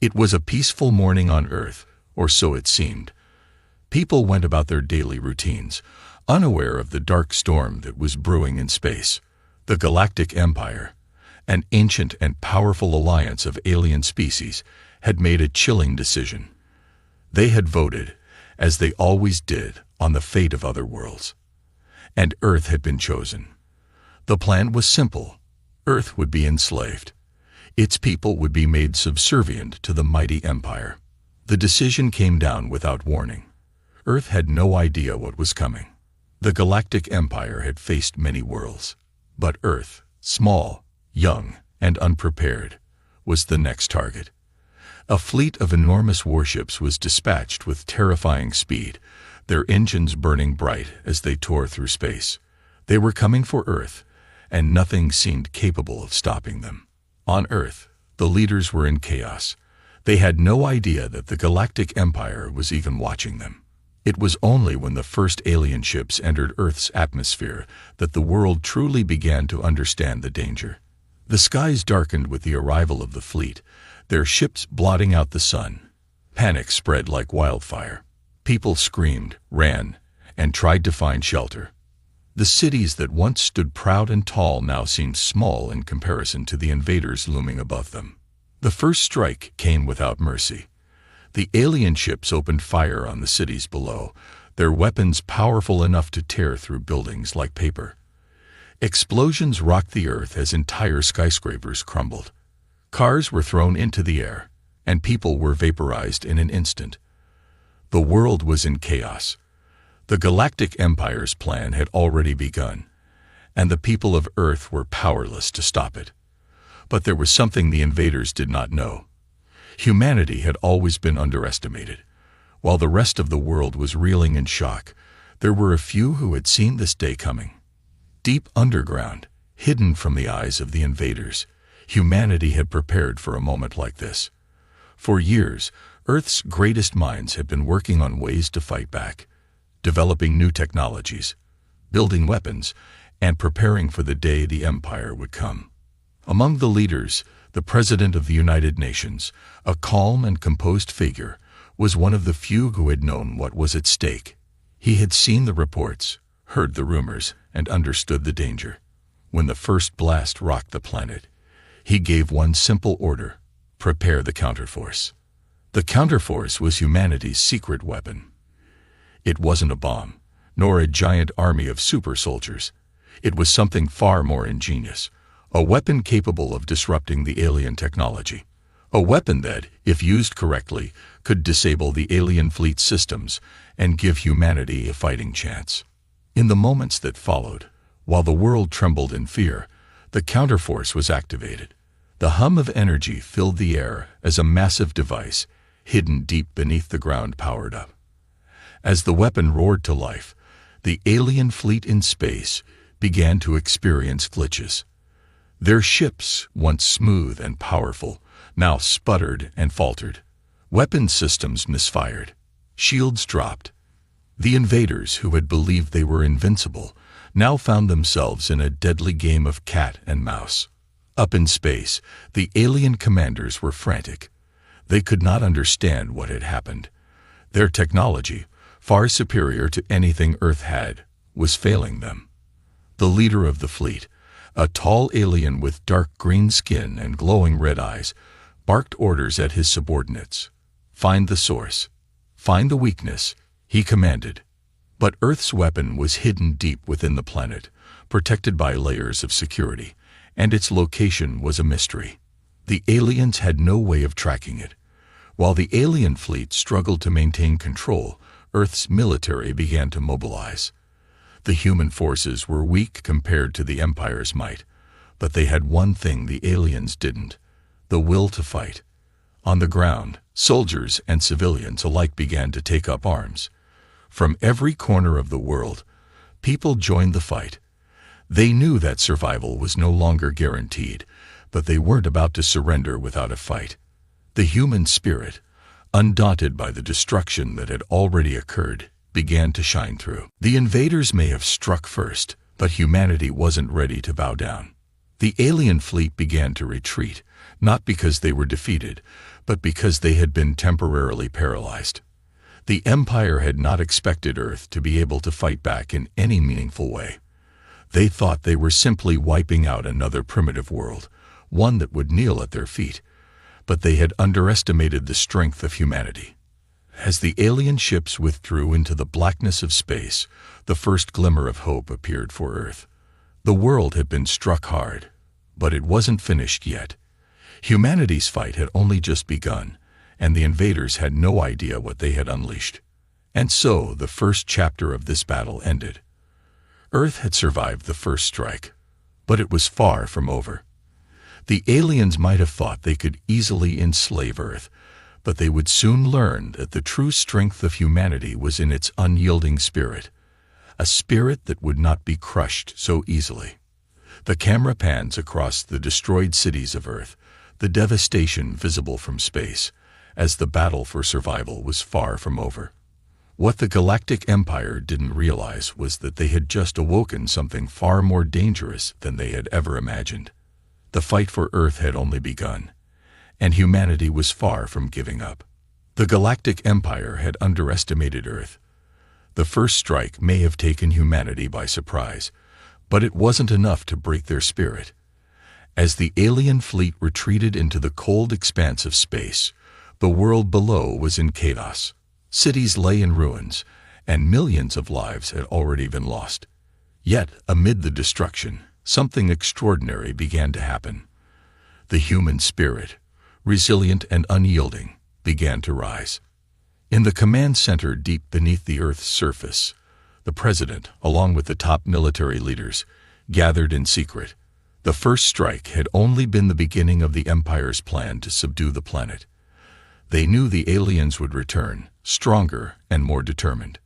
It was a peaceful morning on Earth, or so it seemed. People went about their daily routines, unaware of the dark storm that was brewing in space. The Galactic Empire, an ancient and powerful alliance of alien species, had made a chilling decision. They had voted, as they always did, on the fate of other worlds. And Earth had been chosen. The plan was simple. Earth would be enslaved. Its people would be made subservient to the mighty empire. The decision came down without warning. Earth had no idea what was coming. The Galactic Empire had faced many worlds. But Earth, small, young, and unprepared, was the next target. A fleet of enormous warships was dispatched with terrifying speed, their engines burning bright as they tore through space. They were coming for Earth, and nothing seemed capable of stopping them. On Earth, the leaders were in chaos. They had no idea that the Galactic Empire was even watching them. It was only when the first alien ships entered Earth's atmosphere that the world truly began to understand the danger. The skies darkened with the arrival of the fleet, their ships blotting out the sun. Panic spread like wildfire. People screamed, ran, and tried to find shelter. The cities that once stood proud and tall now seemed small in comparison to the invaders looming above them. The first strike came without mercy. The alien ships opened fire on the cities below, their weapons powerful enough to tear through buildings like paper. Explosions rocked the earth as entire skyscrapers crumbled. Cars were thrown into the air, and people were vaporized in an instant. The world was in chaos. The Galactic Empire's plan had already begun, and the people of Earth were powerless to stop it. But there was something the invaders did not know. Humanity had always been underestimated. While the rest of the world was reeling in shock, there were a few who had seen this day coming. Deep underground, hidden from the eyes of the invaders, humanity had prepared for a moment like this. For years, Earth's greatest minds had been working on ways to fight back, developing new technologies, building weapons, and preparing for the day the Empire would come. Among the leaders, the President of the United Nations, a calm and composed figure, was one of the few who had known what was at stake. He had seen the reports, heard the rumors, and understood the danger. When the first blast rocked the planet, he gave one simple order: prepare the counterforce. The counterforce was humanity's secret weapon. It wasn't a bomb, nor a giant army of super soldiers. It was something far more ingenious, a weapon capable of disrupting the alien technology. A weapon that, if used correctly, could disable the alien fleet systems and give humanity a fighting chance. In the moments that followed, while the world trembled in fear, the counterforce was activated. The hum of energy filled the air as a massive device, hidden deep beneath the ground, powered up. As the weapon roared to life, the alien fleet in space began to experience glitches. Their ships, once smooth and powerful, now sputtered and faltered. Weapon systems misfired. Shields dropped. The invaders, who had believed they were invincible, now found themselves in a deadly game of cat and mouse. Up in space, the alien commanders were frantic. They could not understand what had happened. Their technology, far superior to anything Earth had, was failing them. The leader of the fleet, a tall alien with dark green skin and glowing red eyes, barked orders at his subordinates. Find the source. Find the weakness, he commanded. But Earth's weapon was hidden deep within the planet, protected by layers of security, and its location was a mystery. The aliens had no way of tracking it. While the alien fleet struggled to maintain control, Earth's military began to mobilize. The human forces were weak compared to the Empire's might, but they had one thing the aliens didn't: the will to fight. On the ground, soldiers and civilians alike began to take up arms. From every corner of the world, people joined the fight. They knew that survival was no longer guaranteed, but they weren't about to surrender without a fight. The human spirit, undaunted by the destruction that had already occurred, began to shine through. The invaders may have struck first, but humanity wasn't ready to bow down. The alien fleet began to retreat, not because they were defeated, but because they had been temporarily paralyzed. The Empire had not expected Earth to be able to fight back in any meaningful way. They thought they were simply wiping out another primitive world, one that would kneel at their feet. But they had underestimated the strength of humanity. As the alien ships withdrew into the blackness of space, the first glimmer of hope appeared for Earth. The world had been struck hard, but it wasn't finished yet. Humanity's fight had only just begun, and the invaders had no idea what they had unleashed. And so the first chapter of this battle ended. Earth had survived the first strike, but it was far from over. The aliens might have thought they could easily enslave Earth, but they would soon learn that the true strength of humanity was in its unyielding spirit, a spirit that would not be crushed so easily. The camera pans across the destroyed cities of Earth, the devastation visible from space, as the battle for survival was far from over. What the Galactic Empire didn't realize was that they had just awoken something far more dangerous than they had ever imagined. The fight for Earth had only begun, and humanity was far from giving up. The Galactic Empire had underestimated Earth. The first strike may have taken humanity by surprise, but it wasn't enough to break their spirit. As the alien fleet retreated into the cold expanse of space, the world below was in chaos. Cities lay in ruins, and millions of lives had already been lost. Yet, amid the destruction, something extraordinary began to happen. The human spirit, resilient and unyielding, began to rise. In the command center deep beneath the Earth's surface, the president, along with the top military leaders, gathered in secret. The first strike had only been the beginning of the Empire's plan to subdue the planet. They knew the aliens would return, stronger and more determined.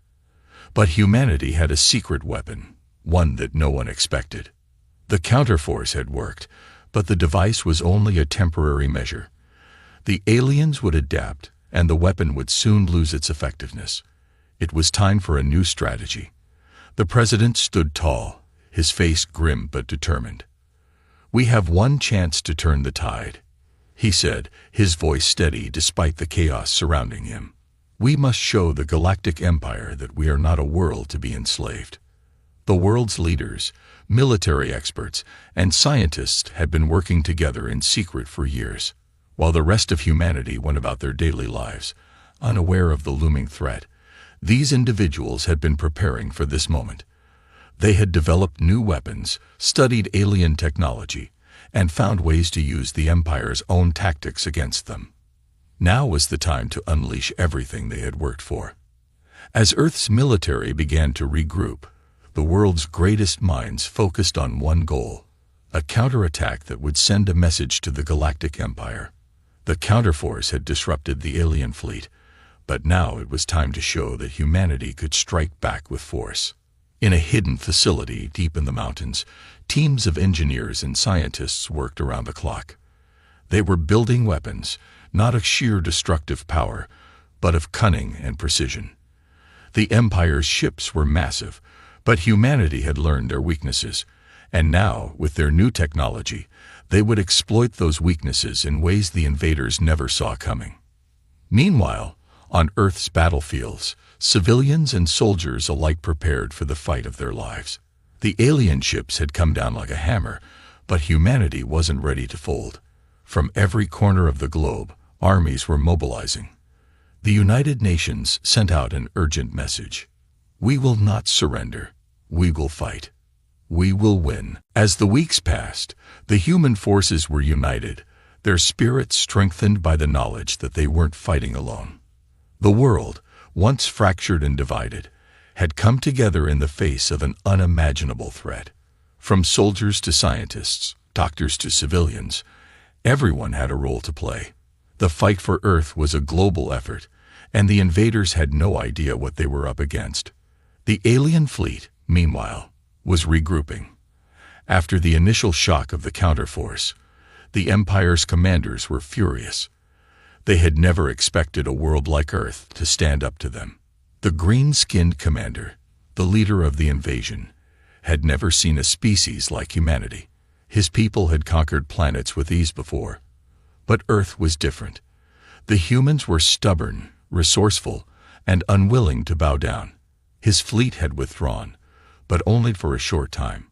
But humanity had a secret weapon, one that no one expected. The counterforce had worked, but the device was only a temporary measure. The aliens would adapt, and the weapon would soon lose its effectiveness. It was time for a new strategy. The president stood tall, his face grim but determined. "We have one chance to turn the tide," he said, his voice steady despite the chaos surrounding him. "We must show the Galactic Empire that we are not a world to be enslaved." The world's leaders, military experts, and scientists had been working together in secret for years, while the rest of humanity went about their daily lives, unaware of the looming threat. These individuals had been preparing for this moment. They had developed new weapons, studied alien technology, and found ways to use the Empire's own tactics against them. Now was the time to unleash everything they had worked for. As Earth's military began to regroup, the world's greatest minds focused on one goal, a counterattack that would send a message to the Galactic Empire. The counterforce had disrupted the alien fleet, but now it was time to show that humanity could strike back with force. In a hidden facility deep in the mountains, teams of engineers and scientists worked around the clock. They were building weapons, not of sheer destructive power, but of cunning and precision. The Empire's ships were massive, but humanity had learned their weaknesses, and now, with their new technology, they would exploit those weaknesses in ways the invaders never saw coming. Meanwhile, on Earth's battlefields, civilians and soldiers alike prepared for the fight of their lives. The alien ships had come down like a hammer, but humanity wasn't ready to fold. From every corner of the globe, armies were mobilizing. The United Nations sent out an urgent message. "We will not surrender. We will fight. We will win." As the weeks passed, the human forces were united, their spirits strengthened by the knowledge that they weren't fighting alone. The world, once fractured and divided, had come together in the face of an unimaginable threat. From soldiers to scientists, doctors to civilians, everyone had a role to play. The fight for Earth was a global effort, and the invaders had no idea what they were up against. The alien fleet, meanwhile, was regrouping. After the initial shock of the counterforce, the Empire's commanders were furious. They had never expected a world like Earth to stand up to them. The green-skinned commander, the leader of the invasion, had never seen a species like humanity. His people had conquered planets with ease before, But Earth was different. The humans were stubborn, resourceful, and unwilling to bow down. His fleet had withdrawn, but only for a short time.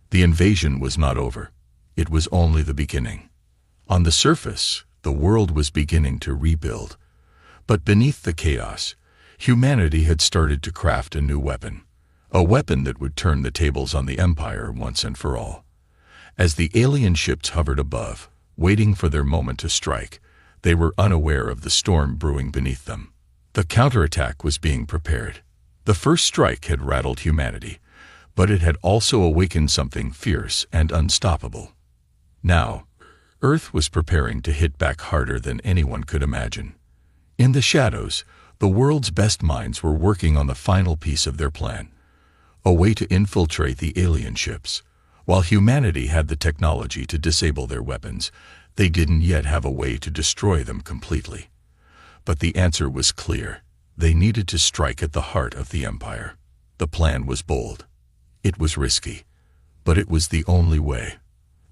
The invasion was not over. It was only the beginning. On the surface, the world was beginning to rebuild. But beneath the chaos, humanity had started to craft a new weapon. A weapon that would turn the tables on the Empire once and for all. As the alien ships hovered above, waiting for their moment to strike, they were unaware of the storm brewing beneath them. The counterattack was being prepared. The first strike had rattled humanity, but it had also awakened something fierce and unstoppable. Now, Earth was preparing to hit back harder than anyone could imagine. In the shadows, the world's best minds were working on the final piece of their plan, a way to infiltrate the alien ships. While humanity had the technology to disable their weapons, they didn't yet have a way to destroy them completely. But the answer was clear. They needed to strike at the heart of the Empire. The plan was bold. It was risky, but it was the only way.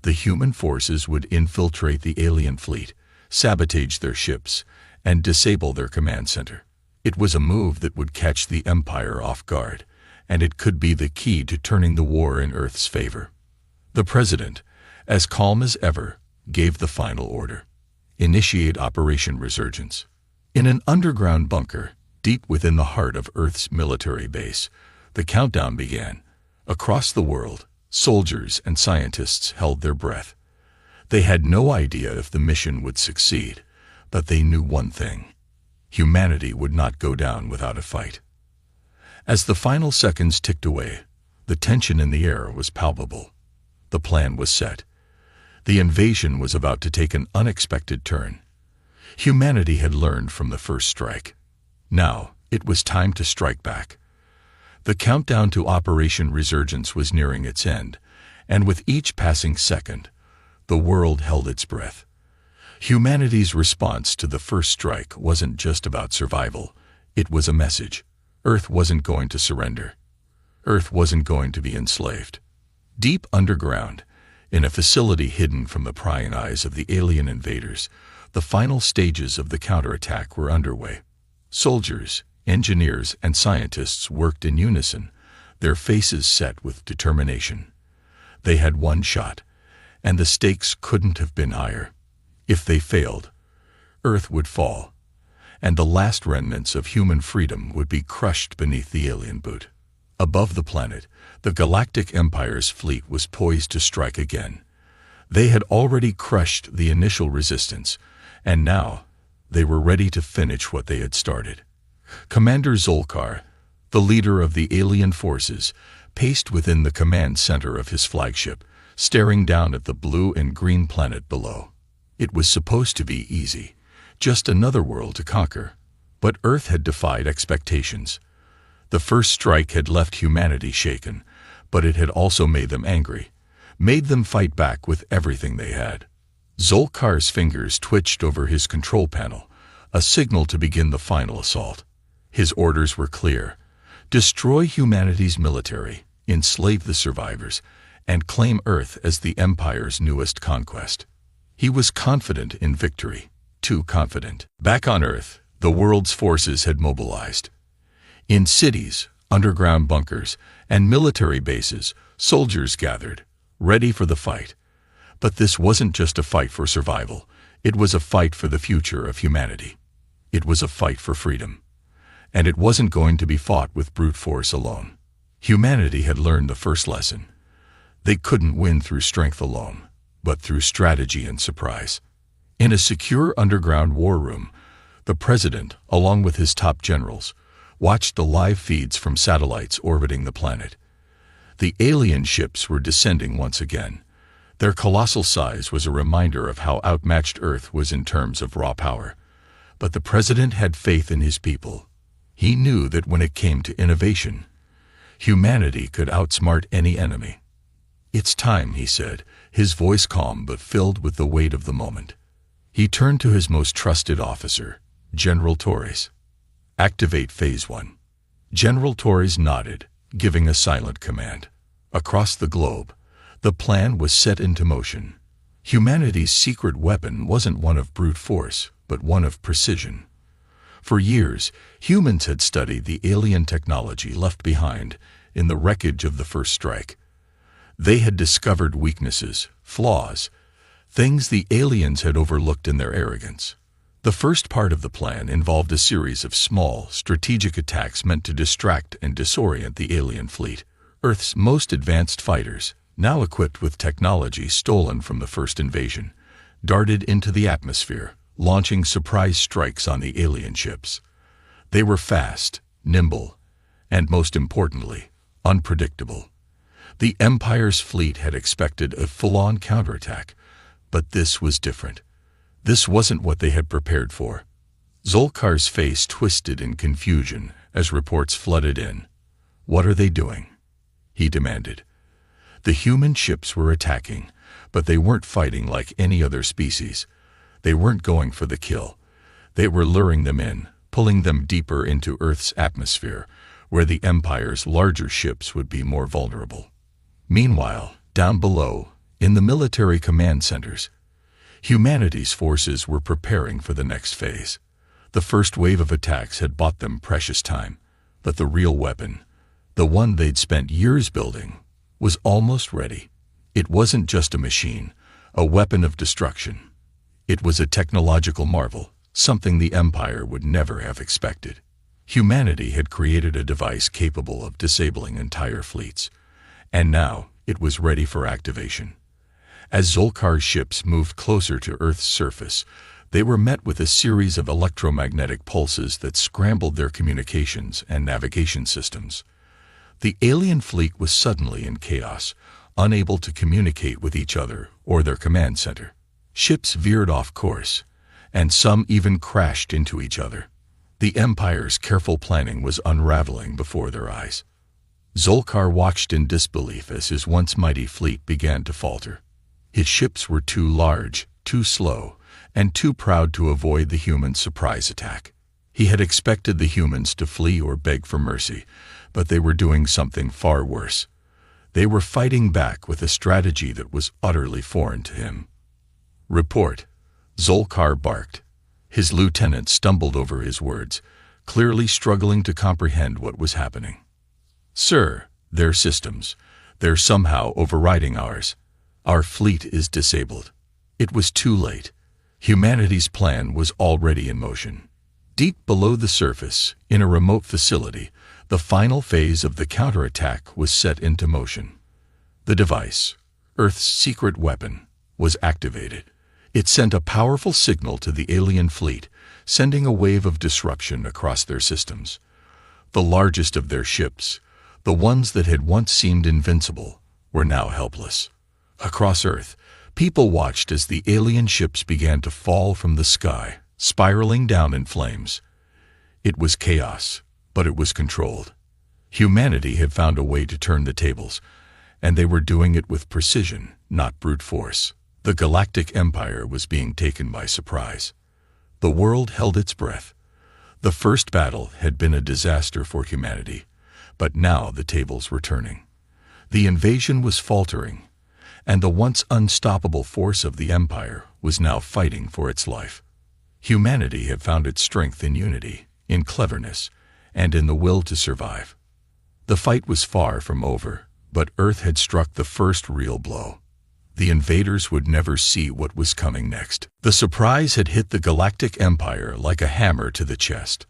The human forces would infiltrate the alien fleet, sabotage their ships, and disable their command center. It was a move that would catch the Empire off guard, and it could be the key to turning the war in Earth's favor. The President, as calm as ever, gave the final order. Initiate Operation Resurgence. In an underground bunker, deep within the heart of Earth's military base, the countdown began. Across the world, soldiers and scientists held their breath. They had no idea if the mission would succeed, but they knew one thing: humanity would not go down without a fight. As the final seconds ticked away, the tension in the air was palpable. The plan was set. The invasion was about to take an unexpected turn. Humanity had learned from the first strike. Now, it was time to strike back. The countdown to Operation Resurgence was nearing its end, and with each passing second, the world held its breath. Humanity's response to the first strike wasn't just about survival. It was a message. Earth wasn't going to surrender. Earth wasn't going to be enslaved. Deep underground, in a facility hidden from the prying eyes of the alien invaders, the final stages of the counterattack were underway. Soldiers, engineers, and scientists worked in unison, their faces set with determination. They had one shot, and the stakes couldn't have been higher. If they failed, Earth would fall, and the last remnants of human freedom would be crushed beneath the alien boot. Above the planet, the Galactic Empire's fleet was poised to strike again. They had already crushed the initial resistance, and now they were ready to finish what they had started. Commander Zolkar, the leader of the alien forces, paced within the command center of his flagship, staring down at the blue and green planet below. It was supposed to be easy, just another world to conquer, but Earth had defied expectations. The first strike had left humanity shaken, but it had also made them angry, made them fight back with everything they had. Zolkar's fingers twitched over his control panel, a signal to begin the final assault. His orders were clear: destroy humanity's military, enslave the survivors, and claim Earth as the Empire's newest conquest. He was confident in victory, too confident. Back on Earth, the world's forces had mobilized. In cities, underground bunkers, and military bases, soldiers gathered, ready for the fight. But this wasn't just a fight for survival. It was a fight for the future of humanity. It was a fight for freedom. And it wasn't going to be fought with brute force alone. Humanity had learned the first lesson. They couldn't win through strength alone, but through strategy and surprise. In a secure underground war room, the President, along with his top generals, watched the live feeds from satellites orbiting the planet. The alien ships were descending once again. Their colossal size was a reminder of how outmatched Earth was in terms of raw power. But the President had faith in his people. He knew that when it came to innovation, humanity could outsmart any enemy. "It's time," he said, his voice calm but filled with the weight of the moment. He turned to his most trusted officer, General Torres. "Activate Phase 1. General Torres nodded, giving a silent command. Across the globe, the plan was set into motion. Humanity's secret weapon wasn't one of brute force, but one of precision. For years, humans had studied the alien technology left behind in the wreckage of the first strike. They had discovered weaknesses, flaws, things the aliens had overlooked in their arrogance. The first part of the plan involved a series of small, strategic attacks meant to distract and disorient the alien fleet. Earth's most advanced fighters, now equipped with technology stolen from the first invasion, darted into the atmosphere, launching surprise strikes on the alien ships. They were fast, nimble, and most importantly, unpredictable. The Empire's fleet had expected a full-on counterattack, but this was different. This wasn't what they had prepared for. Zolkar's face twisted in confusion as reports flooded in. "What are they doing?" he demanded. The human ships were attacking, but they weren't fighting like any other species. They weren't going for the kill. They were luring them in, pulling them deeper into Earth's atmosphere, where the Empire's larger ships would be more vulnerable. Meanwhile, down below, in the military command centers, humanity's forces were preparing for the next phase. The first wave of attacks had bought them precious time, but the real weapon, the one they'd spent years building, was almost ready. It wasn't just a machine, a weapon of destruction. It was a technological marvel, something the Empire would never have expected. Humanity had created a device capable of disabling entire fleets, and now it was ready for activation. As Zolkar's ships moved closer to Earth's surface, they were met with a series of electromagnetic pulses that scrambled their communications and navigation systems. The alien fleet was suddenly in chaos, unable to communicate with each other or their command center. Ships veered off course, and some even crashed into each other. The Empire's careful planning was unraveling before their eyes. Zolkar watched in disbelief as his once mighty fleet began to falter. His ships were too large, too slow, and too proud to avoid the human surprise attack. He had expected the humans to flee or beg for mercy, but they were doing something far worse. They were fighting back with a strategy that was utterly foreign to him. "Report," Zolkar barked. His lieutenant stumbled over his words, clearly struggling to comprehend what was happening. "Sir, their systems. They're somehow overriding ours. Our fleet is disabled." It was too late. Humanity's plan was already in motion. Deep below the surface, in a remote facility, the final phase of the counterattack was set into motion. The device, Earth's secret weapon, was activated. It sent a powerful signal to the alien fleet, sending a wave of disruption across their systems. The largest of their ships, the ones that had once seemed invincible, were now helpless. Across Earth, people watched as the alien ships began to fall from the sky, spiraling down in flames. It was chaos, but it was controlled. Humanity had found a way to turn the tables, and they were doing it with precision, not brute force. The Galactic Empire was being taken by surprise. The world held its breath. The first battle had been a disaster for humanity, but now the tables were turning. The invasion was faltering, and the once unstoppable force of the Empire was now fighting for its life. Humanity had found its strength in unity, in cleverness, and in the will to survive. The fight was far from over, but Earth had struck the first real blow. The invaders would never see what was coming next. The surprise had hit the Galactic Empire like a hammer to the chest.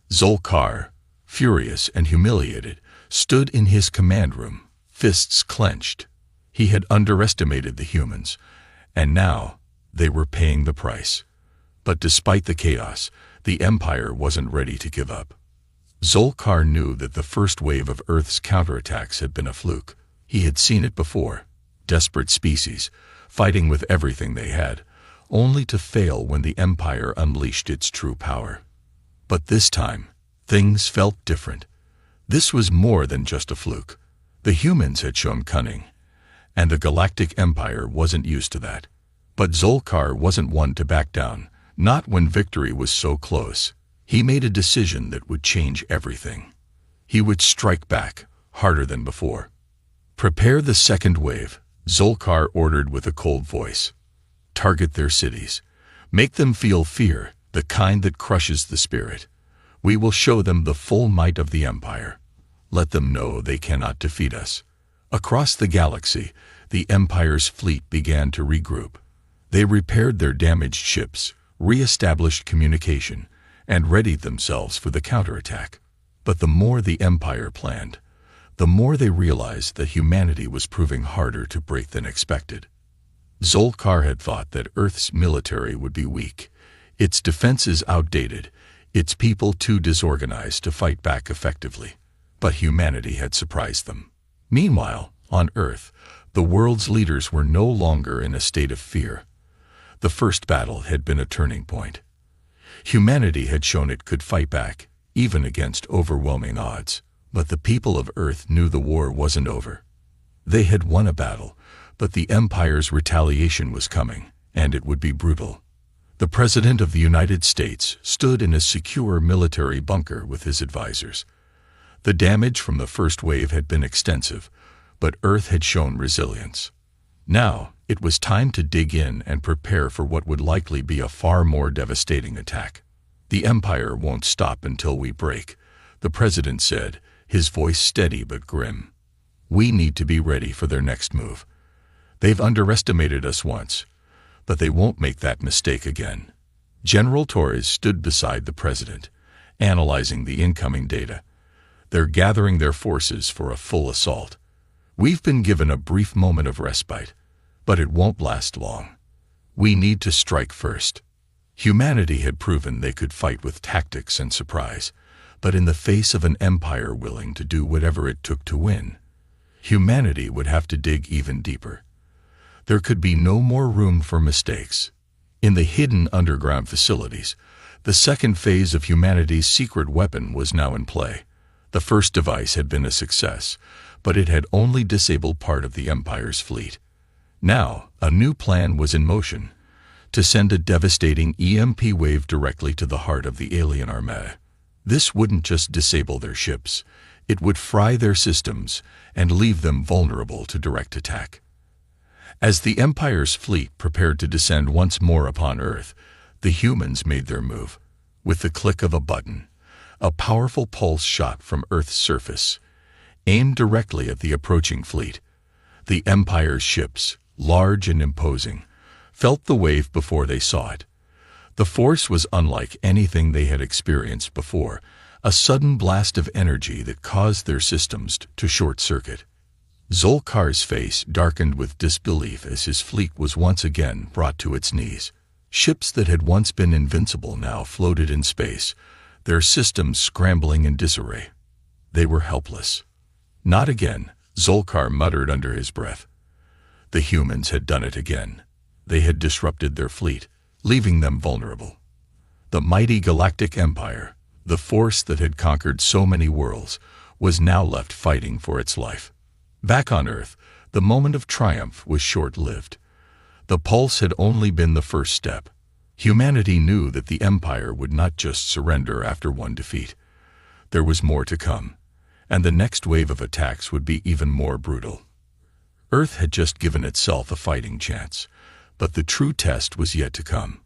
Zolkar, furious and humiliated, stood in his command room, fists clenched. He had underestimated the humans, and now they were paying the price. But despite the chaos, the Empire wasn't ready to give up. Zolkar knew that the first wave of Earth's counterattacks had been a fluke. He had seen it before. Desperate species, fighting with everything they had, only to fail when the Empire unleashed its true power. But this time, things felt different. This was more than just a fluke. The humans had shown cunning, and the Galactic Empire wasn't used to that. But Zolkar wasn't one to back down, not when victory was so close. He made a decision that would change everything. He would strike back, harder than before. "Prepare the second wave," Zolkar ordered with a cold voice. Target their cities. Make them feel fear, the kind that crushes the spirit. We will show them the full might of the Empire. Let them know they cannot defeat us. Across the galaxy, the Empire's fleet began to regroup. They repaired their damaged ships, re-established communication, and readied themselves for the counterattack. But the more the Empire planned, the more they realized that humanity was proving harder to break than expected. Zolkar had thought that Earth's military would be weak, its defenses outdated, its people too disorganized to fight back effectively. But humanity had surprised them. Meanwhile, on Earth, the world's leaders were no longer in a state of fear. The first battle had been a turning point. Humanity had shown it could fight back, even against overwhelming odds. But the people of Earth knew the war wasn't over. They had won a battle, but the Empire's retaliation was coming, and it would be brutal. The President of the United States stood in a secure military bunker with his advisors. The damage from the first wave had been extensive, but Earth had shown resilience. Now, it was time to dig in and prepare for what would likely be a far more devastating attack. The Empire won't stop until we break, the President said, his voice steady but grim. We need to be ready for their next move. They've underestimated us once, but they won't make that mistake again. General Torres stood beside the President, analyzing the incoming data. They're gathering their forces for a full assault. We've been given a brief moment of respite, but it won't last long. We need to strike first. Humanity had proven they could fight with tactics and surprise, but in the face of an empire willing to do whatever it took to win, humanity would have to dig even deeper. There could be no more room for mistakes. In the hidden underground facilities, the second phase of humanity's secret weapon was now in play. The first device had been a success, but it had only disabled part of the Empire's fleet. Now, a new plan was in motion, to send a devastating EMP wave directly to the heart of the alien armada. This wouldn't just disable their ships, it would fry their systems and leave them vulnerable to direct attack. As the Empire's fleet prepared to descend once more upon Earth, the humans made their move. With the click of a button, a powerful pulse shot from Earth's surface, aimed directly at the approaching fleet. The Empire's ships, large and imposing, felt the wave before they saw it. The force was unlike anything they had experienced before, a sudden blast of energy that caused their systems to short-circuit. Zolkar's face darkened with disbelief as his fleet was once again brought to its knees. Ships that had once been invincible now floated in space, their systems scrambling in disarray. They were helpless. Not again, Zolkar muttered under his breath. The humans had done it again. They had disrupted their fleet, leaving them vulnerable. The mighty galactic empire, the force that had conquered so many worlds, was now left fighting for its life. Back on Earth, the moment of triumph was short-lived. The pulse had only been the first step. Humanity knew that the Empire would not just surrender after one defeat. There was more to come, and the next wave of attacks would be even more brutal. Earth had just given itself a fighting chance, but the true test was yet to come.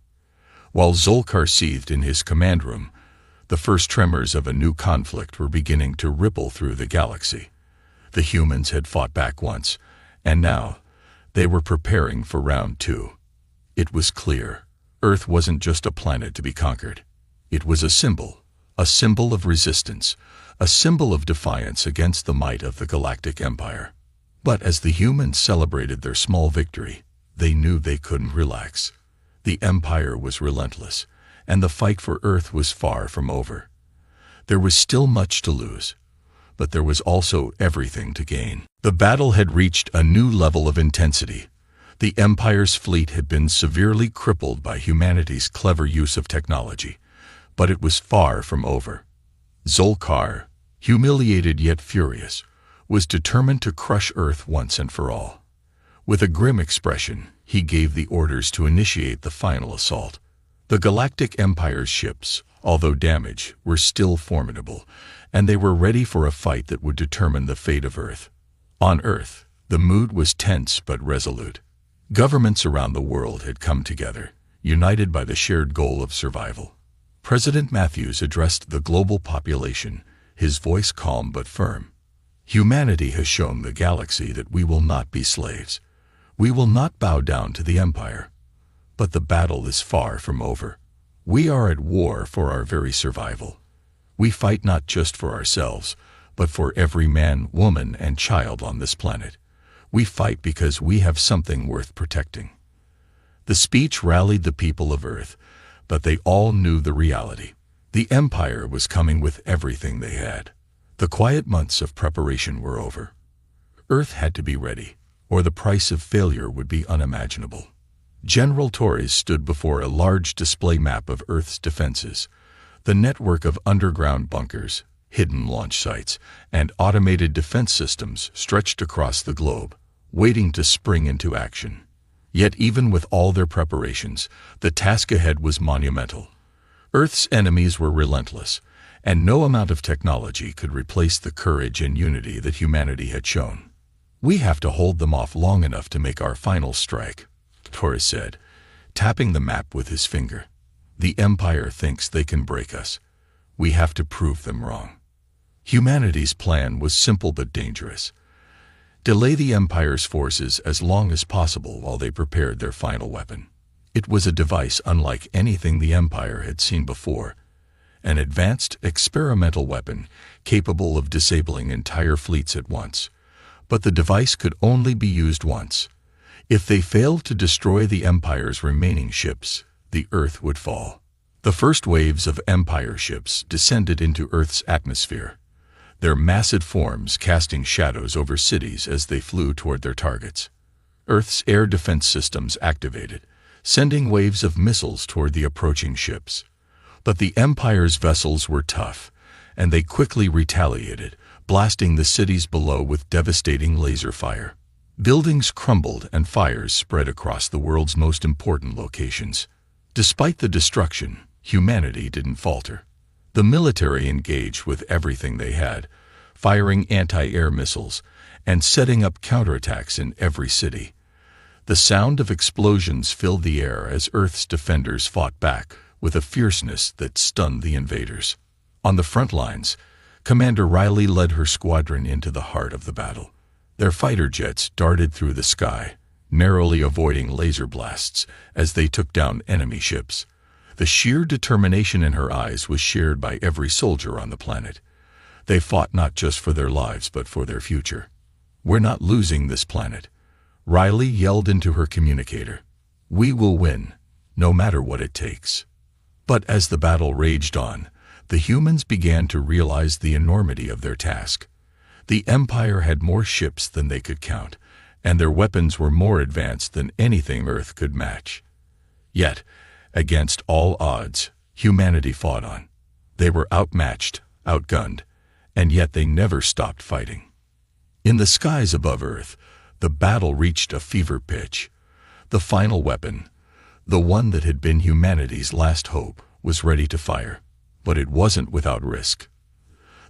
While Zolkar seethed in his command room, the first tremors of a new conflict were beginning to ripple through the galaxy. The humans had fought back once, and now they were preparing for round two. It was clear, Earth wasn't just a planet to be conquered. It was a symbol of resistance, a symbol of defiance against the might of the galactic empire. But as the humans celebrated their small victory, they knew they couldn't relax. The empire was relentless, and the fight for Earth was far from over. There was still much to lose, but there was also everything to gain. The battle had reached a new level of intensity. The Empire's fleet had been severely crippled by humanity's clever use of technology, but it was far from over. Zolkar, humiliated yet furious, was determined to crush Earth once and for all. With a grim expression, he gave the orders to initiate the final assault. The Galactic Empire's ships, although damaged, were still formidable, and they were ready for a fight that would determine the fate of Earth. On Earth, the mood was tense but resolute. Governments around the world had come together, united by the shared goal of survival. President Matthews addressed the global population, his voice calm but firm. Humanity has shown the galaxy that we will not be slaves. We will not bow down to the empire. But the battle is far from over. We are at war for our very survival. We fight not just for ourselves, but for every man, woman, and child on this planet. We fight because we have something worth protecting. The speech rallied the people of Earth, but they all knew the reality. The empire was coming with everything they had. The quiet months of preparation were over. Earth had to be ready, or the price of failure would be unimaginable. General Torres stood before a large display map of Earth's defenses. The network of underground bunkers, hidden launch sites, and automated defense systems stretched across the globe, waiting to spring into action. Yet even with all their preparations, the task ahead was monumental. Earth's enemies were relentless, and no amount of technology could replace the courage and unity that humanity had shown. "We have to hold them off long enough to make our final strike," Torres said, tapping the map with his finger. "The Empire thinks they can break us. We have to prove them wrong." Humanity's plan was simple but dangerous. Delay the Empire's forces as long as possible while they prepared their final weapon. It was a device unlike anything the Empire had seen before, an advanced experimental weapon capable of disabling entire fleets at once. But the device could only be used once. If they failed to destroy the Empire's remaining ships, the Earth would fall. The first waves of Empire ships descended into Earth's atmosphere, their massive forms casting shadows over cities as they flew toward their targets. Earth's air defense systems activated, sending waves of missiles toward the approaching ships. But the Empire's vessels were tough, and they quickly retaliated, blasting the cities below with devastating laser fire. Buildings crumbled and fires spread across the world's most important locations. Despite the destruction, humanity didn't falter. The military engaged with everything they had, firing anti-air missiles and setting up counterattacks in every city. The sound of explosions filled the air as Earth's defenders fought back with a fierceness that stunned the invaders. On the front lines, Commander Riley led her squadron into the heart of the battle. Their fighter jets darted through the sky, narrowly avoiding laser blasts as they took down enemy ships. The sheer determination in her eyes was shared by every soldier on the planet. They fought not just for their lives but for their future. "We're not losing this planet," Riley yelled into her communicator. "We will win, no matter what it takes." But as the battle raged on, the humans began to realize the enormity of their task. The Empire had more ships than they could count, and their weapons were more advanced than anything Earth could match. Yet, against all odds, humanity fought on. They were outmatched, outgunned, and yet they never stopped fighting. In the skies above Earth, the battle reached a fever pitch. The final weapon, the one that had been humanity's last hope, was ready to fire. But it wasn't without risk.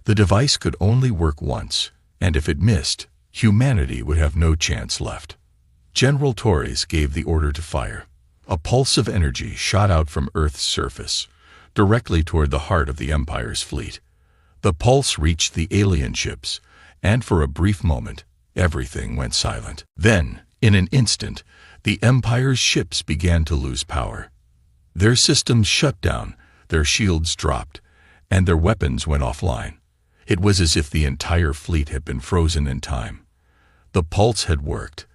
The device could only work once, and if it missed, humanity would have no chance left. General Torres gave the order to fire. A pulse of energy shot out from Earth's surface, directly toward the heart of the Empire's fleet. The pulse reached the alien ships, and for a brief moment, everything went silent. Then, in an instant, the Empire's ships began to lose power. Their systems shut down, their shields dropped, and their weapons went offline. It was as if the entire fleet had been frozen in time. The pulse had worked.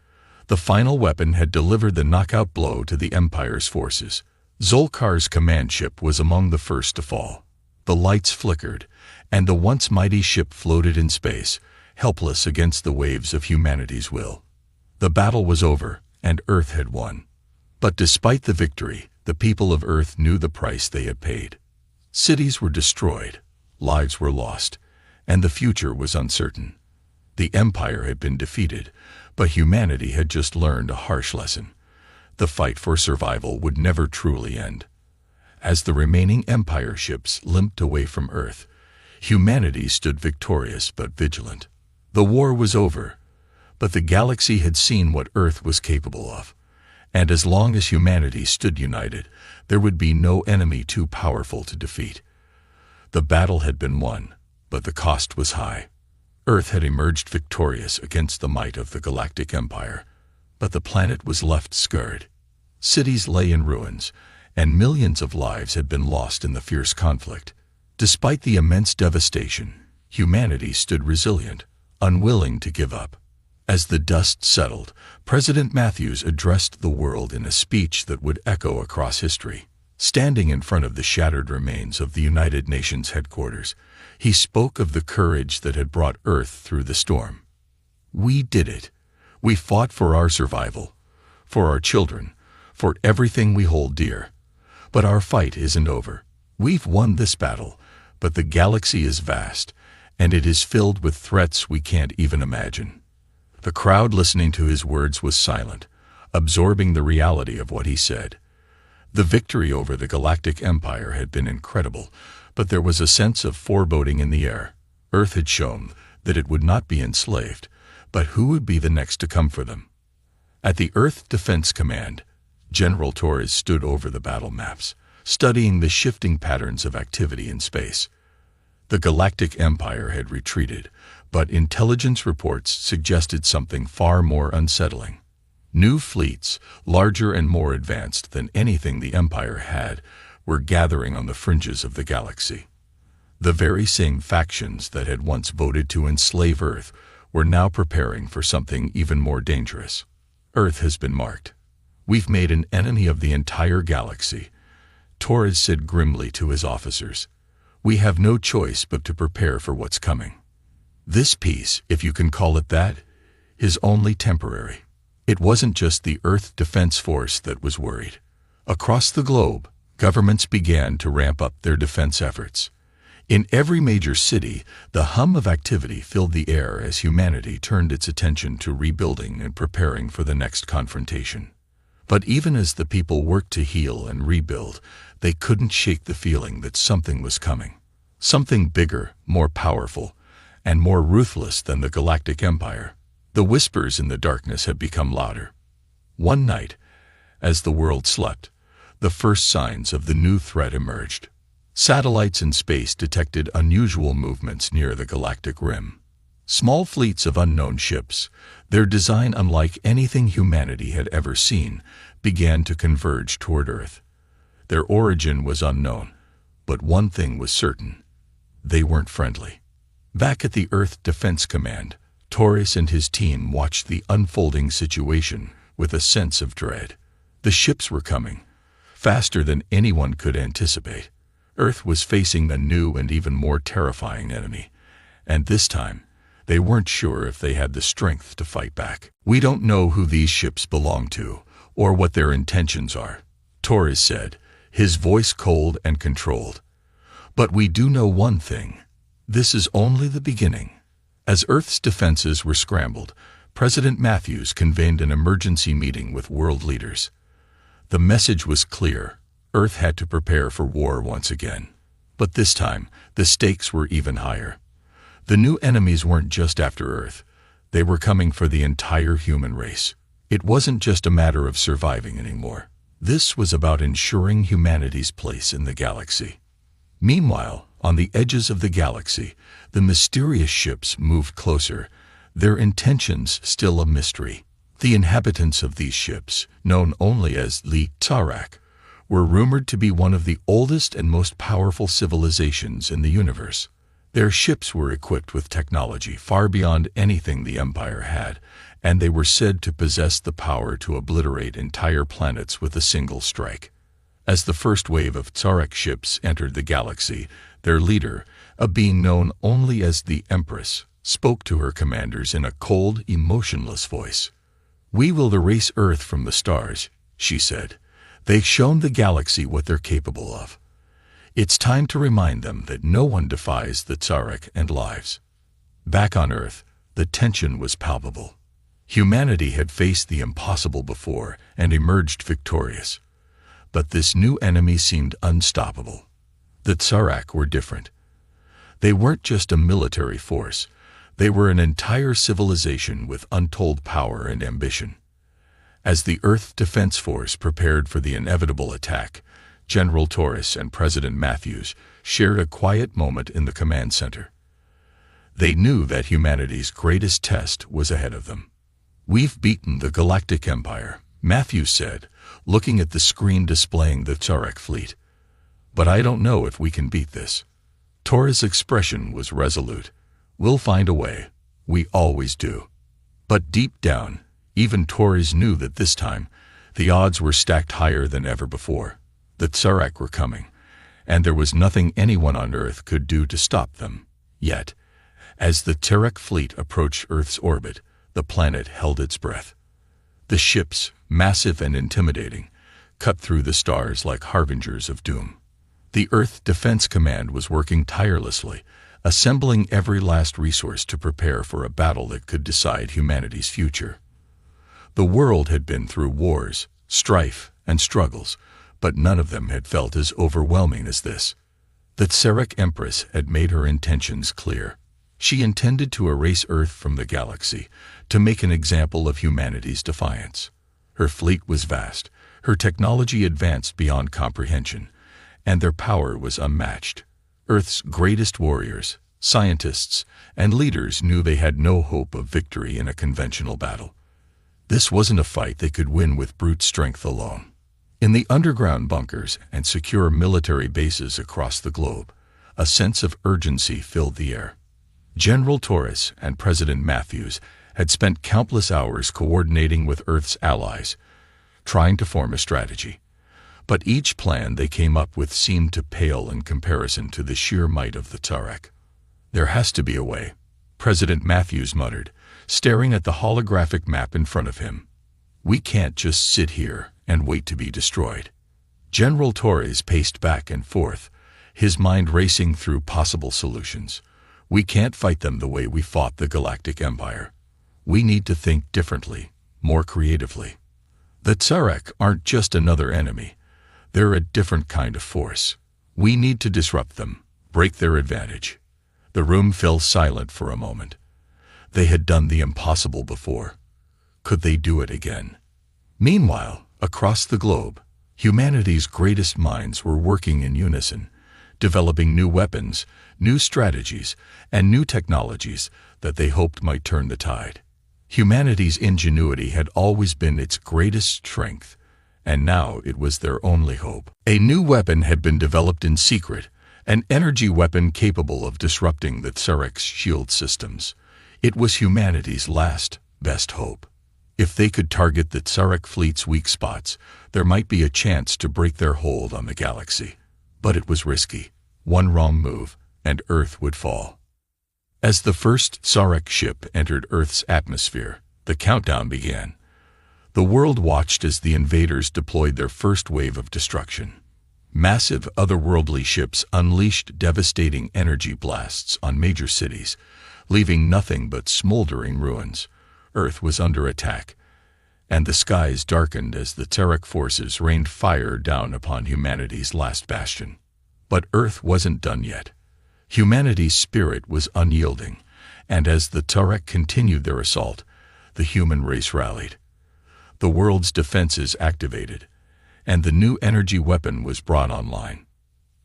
The final weapon had delivered the knockout blow to the Empire's forces. Zolkar's command ship was among the first to fall. The lights flickered, and the once mighty ship floated in space, helpless against the waves of humanity's will. The battle was over, and Earth had won. But despite the victory, the people of Earth knew the price they had paid. Cities were destroyed, lives were lost, and the future was uncertain. The Empire had been defeated, but humanity had just learned a harsh lesson. The fight for survival would never truly end. As the remaining Empire ships limped away from Earth, humanity stood victorious but vigilant. The war was over, but the galaxy had seen what Earth was capable of. And as long as humanity stood united, there would be no enemy too powerful to defeat. The battle had been won, but the cost was high. Earth had emerged victorious against the might of the galactic empire, but the planet was left scarred. Cities lay in ruins, and millions of lives had been lost in the fierce conflict. Despite the immense devastation, humanity stood resilient, unwilling to give up. As the dust settled, President Matthews addressed the world in a speech that would echo across history. Standing in front of the shattered remains of the United Nations headquarters, he spoke of the courage that had brought Earth through the storm. "We did it. We fought for our survival, for our children, for everything we hold dear. But our fight isn't over. We've won this battle, but the galaxy is vast, and it is filled with threats we can't even imagine." The crowd listening to his words was silent, absorbing the reality of what he said. The victory over the galactic empire had been incredible, but there was a sense of foreboding in the air. Earth had shown that it would not be enslaved, but who would be the next to come for them? At the Earth Defense Command, General Torres stood over the battle maps, studying the shifting patterns of activity in space. The galactic empire had retreated, but intelligence reports suggested something far more unsettling. New fleets, larger and more advanced than anything the empire had, were gathering on the fringes of the galaxy. The very same factions that had once voted to enslave Earth were now preparing for something even more dangerous. Earth has been marked. "We've made an enemy of the entire galaxy," Torres said grimly to his officers. "We have no choice but to prepare for what's coming. This peace, if you can call it that, is only temporary." It wasn't just the Earth Defense Force that was worried. Across the globe, governments began to ramp up their defense efforts. In every major city, the hum of activity filled the air as humanity turned its attention to rebuilding and preparing for the next confrontation. But even as the people worked to heal and rebuild, they couldn't shake the feeling that something was coming. Something bigger, more powerful, and more ruthless than the galactic empire. The whispers in the darkness had become louder. One night, as the world slept, the first signs of the new threat emerged. Satellites in space detected unusual movements near the galactic rim. Small fleets of unknown ships, their design unlike anything humanity had ever seen, began to converge toward Earth. Their origin was unknown, but one thing was certain: they weren't friendly. Back at the Earth Defense Command, Torres and his team watched the unfolding situation with a sense of dread. The ships were coming, faster than anyone could anticipate. Earth was facing a new and even more terrifying enemy, and this time, they weren't sure if they had the strength to fight back. "We don't know who these ships belong to, or what their intentions are," Torres said, his voice cold and controlled. "But we do know one thing: this is only the beginning." As Earth's defenses were scrambled, President Matthews convened an emergency meeting with world leaders. The message was clear: Earth had to prepare for war once again. But this time, the stakes were even higher. The new enemies weren't just after Earth. They were coming for the entire human race. It wasn't just a matter of surviving anymore. This was about ensuring humanity's place in the galaxy. Meanwhile, on the edges of the galaxy, the mysterious ships moved closer, their intentions still a mystery. The inhabitants of these ships, known only as the Tsarak, were rumored to be one of the oldest and most powerful civilizations in the universe. Their ships were equipped with technology far beyond anything the Empire had, and they were said to possess the power to obliterate entire planets with a single strike. As the first wave of Tsarak ships entered the galaxy, their leader, a being known only as the Empress, spoke to her commanders in a cold, emotionless voice. "We will erase Earth from the stars," she said. "They've shown the galaxy what they're capable of. It's time to remind them that no one defies the Tsarak and lives." Back on Earth, the tension was palpable. Humanity had faced the impossible before and emerged victorious. But this new enemy seemed unstoppable. The Tsarak were different. They weren't just a military force. They were an entire civilization with untold power and ambition. As the Earth Defense Force prepared for the inevitable attack, General Torres and President Matthews shared a quiet moment in the command center. They knew that humanity's greatest test was ahead of them. "We've beaten the Galactic Empire," Matthews said, looking at the screen displaying the Tsurek fleet. "But I don't know if we can beat this." Torres' expression was resolute. "We'll find a way. We always do." But deep down, even Torres knew that this time, the odds were stacked higher than ever before. The Tsurek were coming, and there was nothing anyone on Earth could do to stop them. Yet, as the Tsurek fleet approached Earth's orbit, the planet held its breath. The ships, massive and intimidating, cut through the stars like harbingers of doom. The Earth Defense Command was working tirelessly, assembling every last resource to prepare for a battle that could decide humanity's future. The world had been through wars, strife, and struggles, but none of them had felt as overwhelming as this. The Tsurek Empress had made her intentions clear. She intended to erase Earth from the galaxy, to make an example of humanity's defiance. Her fleet was vast, her technology advanced beyond comprehension, and their power was unmatched. Earth's greatest warriors, scientists, and leaders knew they had no hope of victory in a conventional battle. This wasn't a fight they could win with brute strength alone. In the underground bunkers and secure military bases across the globe, a sense of urgency filled the air. General Torres and President Matthews had spent countless hours coordinating with Earth's allies, trying to form a strategy. But each plan they came up with seemed to pale in comparison to the sheer might of the Tsurek. "There has to be a way," President Matthews muttered, staring at the holographic map in front of him. "We can't just sit here and wait to be destroyed." General Torres paced back and forth, his mind racing through possible solutions. "We can't fight them the way we fought the Galactic Empire. We need to think differently, more creatively. The Tsurek aren't just another enemy. They're a different kind of force. We need to disrupt them, break their advantage." The room fell silent for a moment. They had done the impossible before. Could they do it again? Meanwhile, across the globe, humanity's greatest minds were working in unison, developing new weapons, new strategies, and new technologies that they hoped might turn the tide. Humanity's ingenuity had always been its greatest strength, and now it was their only hope. A new weapon had been developed in secret, an energy weapon capable of disrupting the Tsurek's shield systems. It was humanity's last, best hope. If they could target the Tsurek fleet's weak spots, there might be a chance to break their hold on the galaxy. But it was risky. One wrong move, and Earth would fall. As the first Tsurek ship entered Earth's atmosphere, the countdown began. The world watched as the invaders deployed their first wave of destruction. Massive otherworldly ships unleashed devastating energy blasts on major cities, leaving nothing but smoldering ruins. Earth was under attack, and the skies darkened as the Tsurek forces rained fire down upon humanity's last bastion. But Earth wasn't done yet. Humanity's spirit was unyielding, and as the Tsurek continued their assault, the human race rallied. The world's defenses activated, and the new energy weapon was brought online.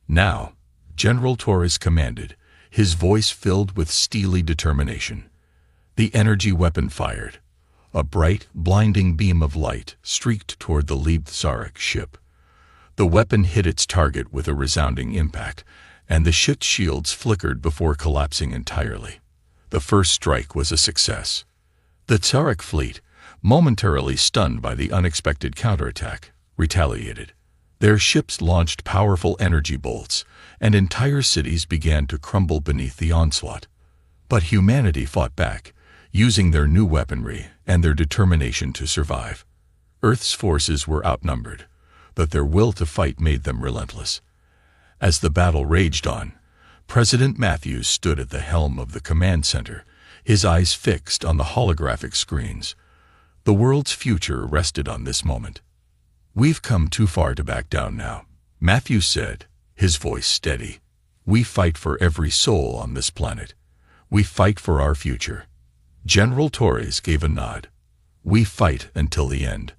Now, General Torres commanded, his voice filled with steely determination. The energy weapon fired. A bright, blinding beam of light streaked toward the lead Tsurek ship. The weapon hit its target with a resounding impact, and the ship's shields flickered before collapsing entirely. The first strike was a success. The Tsurek fleet, momentarily stunned by the unexpected counterattack, retaliated. Their ships launched powerful energy bolts, and entire cities began to crumble beneath the onslaught. But humanity fought back, using their new weaponry and their determination to survive. Earth's forces were outnumbered, but their will to fight made them relentless. As the battle raged on, President Matthews stood at the helm of the command center, his eyes fixed on the holographic screens. The world's future rested on this moment. "We've come too far to back down now," Matthews said, his voice steady. "We fight for every soul on this planet. We fight for our future." General Torres gave a nod. "We fight until the end."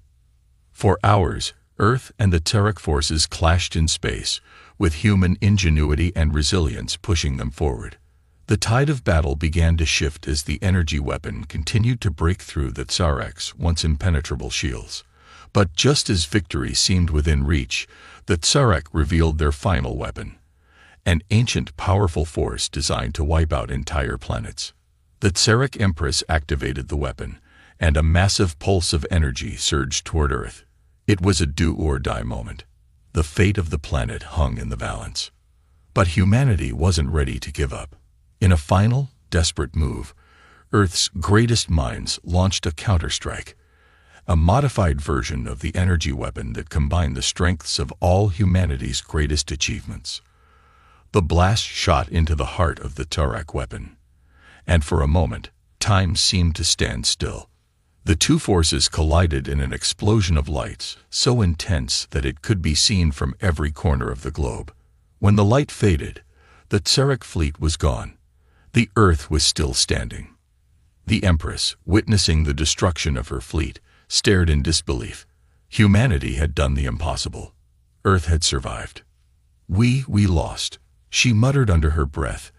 For hours, Earth and the Terran forces clashed in space, with human ingenuity and resilience pushing them forward. The tide of battle began to shift as the energy weapon continued to break through the Tsarek's once impenetrable shields. But just as victory seemed within reach, the Tsarek revealed their final weapon, an ancient, powerful force designed to wipe out entire planets. The Tsarek Empress activated the weapon, and a massive pulse of energy surged toward Earth. It was a do-or-die moment. The fate of the planet hung in the balance. But humanity wasn't ready to give up. In a final, desperate move, Earth's greatest minds launched a counterstrike, a modified version of the energy weapon that combined the strengths of all humanity's greatest achievements. The blast shot into the heart of the Tarak weapon, and for a moment, time seemed to stand still. The two forces collided in an explosion of lights, so intense that it could be seen from every corner of the globe. When the light faded, the Tsarek fleet was gone. The Earth was still standing. The Empress, witnessing the destruction of her fleet, stared in disbelief. Humanity had done the impossible. Earth had survived. We lost, she muttered under her breath,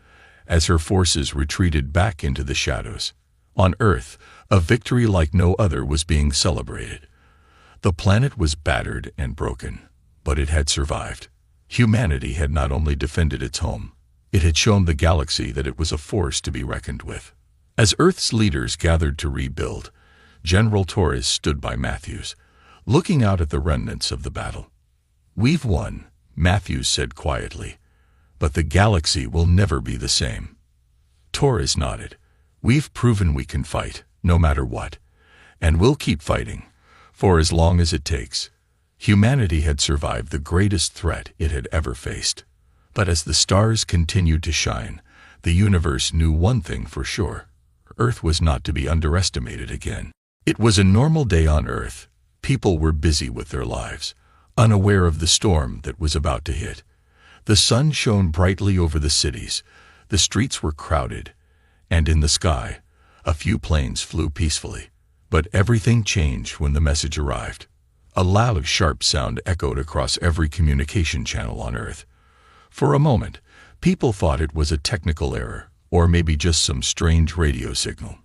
as her forces retreated back into the shadows. On Earth, a victory like no other was being celebrated. The planet was battered and broken, but it had survived. Humanity had not only defended its home, it had shown the galaxy that it was a force to be reckoned with. As Earth's leaders gathered to rebuild, General Torres stood by Matthews, looking out at the remnants of the battle. "We've won," Matthews said quietly, "but the galaxy will never be the same." Torres nodded. "We've proven we can fight, no matter what, and we'll keep fighting, for as long as it takes." Humanity had survived the greatest threat it had ever faced. But as the stars continued to shine, the universe knew one thing for sure. Earth was not to be underestimated again. It was a normal day on Earth. People were busy with their lives, unaware of the storm that was about to hit. The sun shone brightly over the cities, the streets were crowded, and in the sky, a few planes flew peacefully. But everything changed when the message arrived. A loud, sharp sound echoed across every communication channel on Earth. For a moment, people thought it was a technical error, or maybe just some strange radio signal.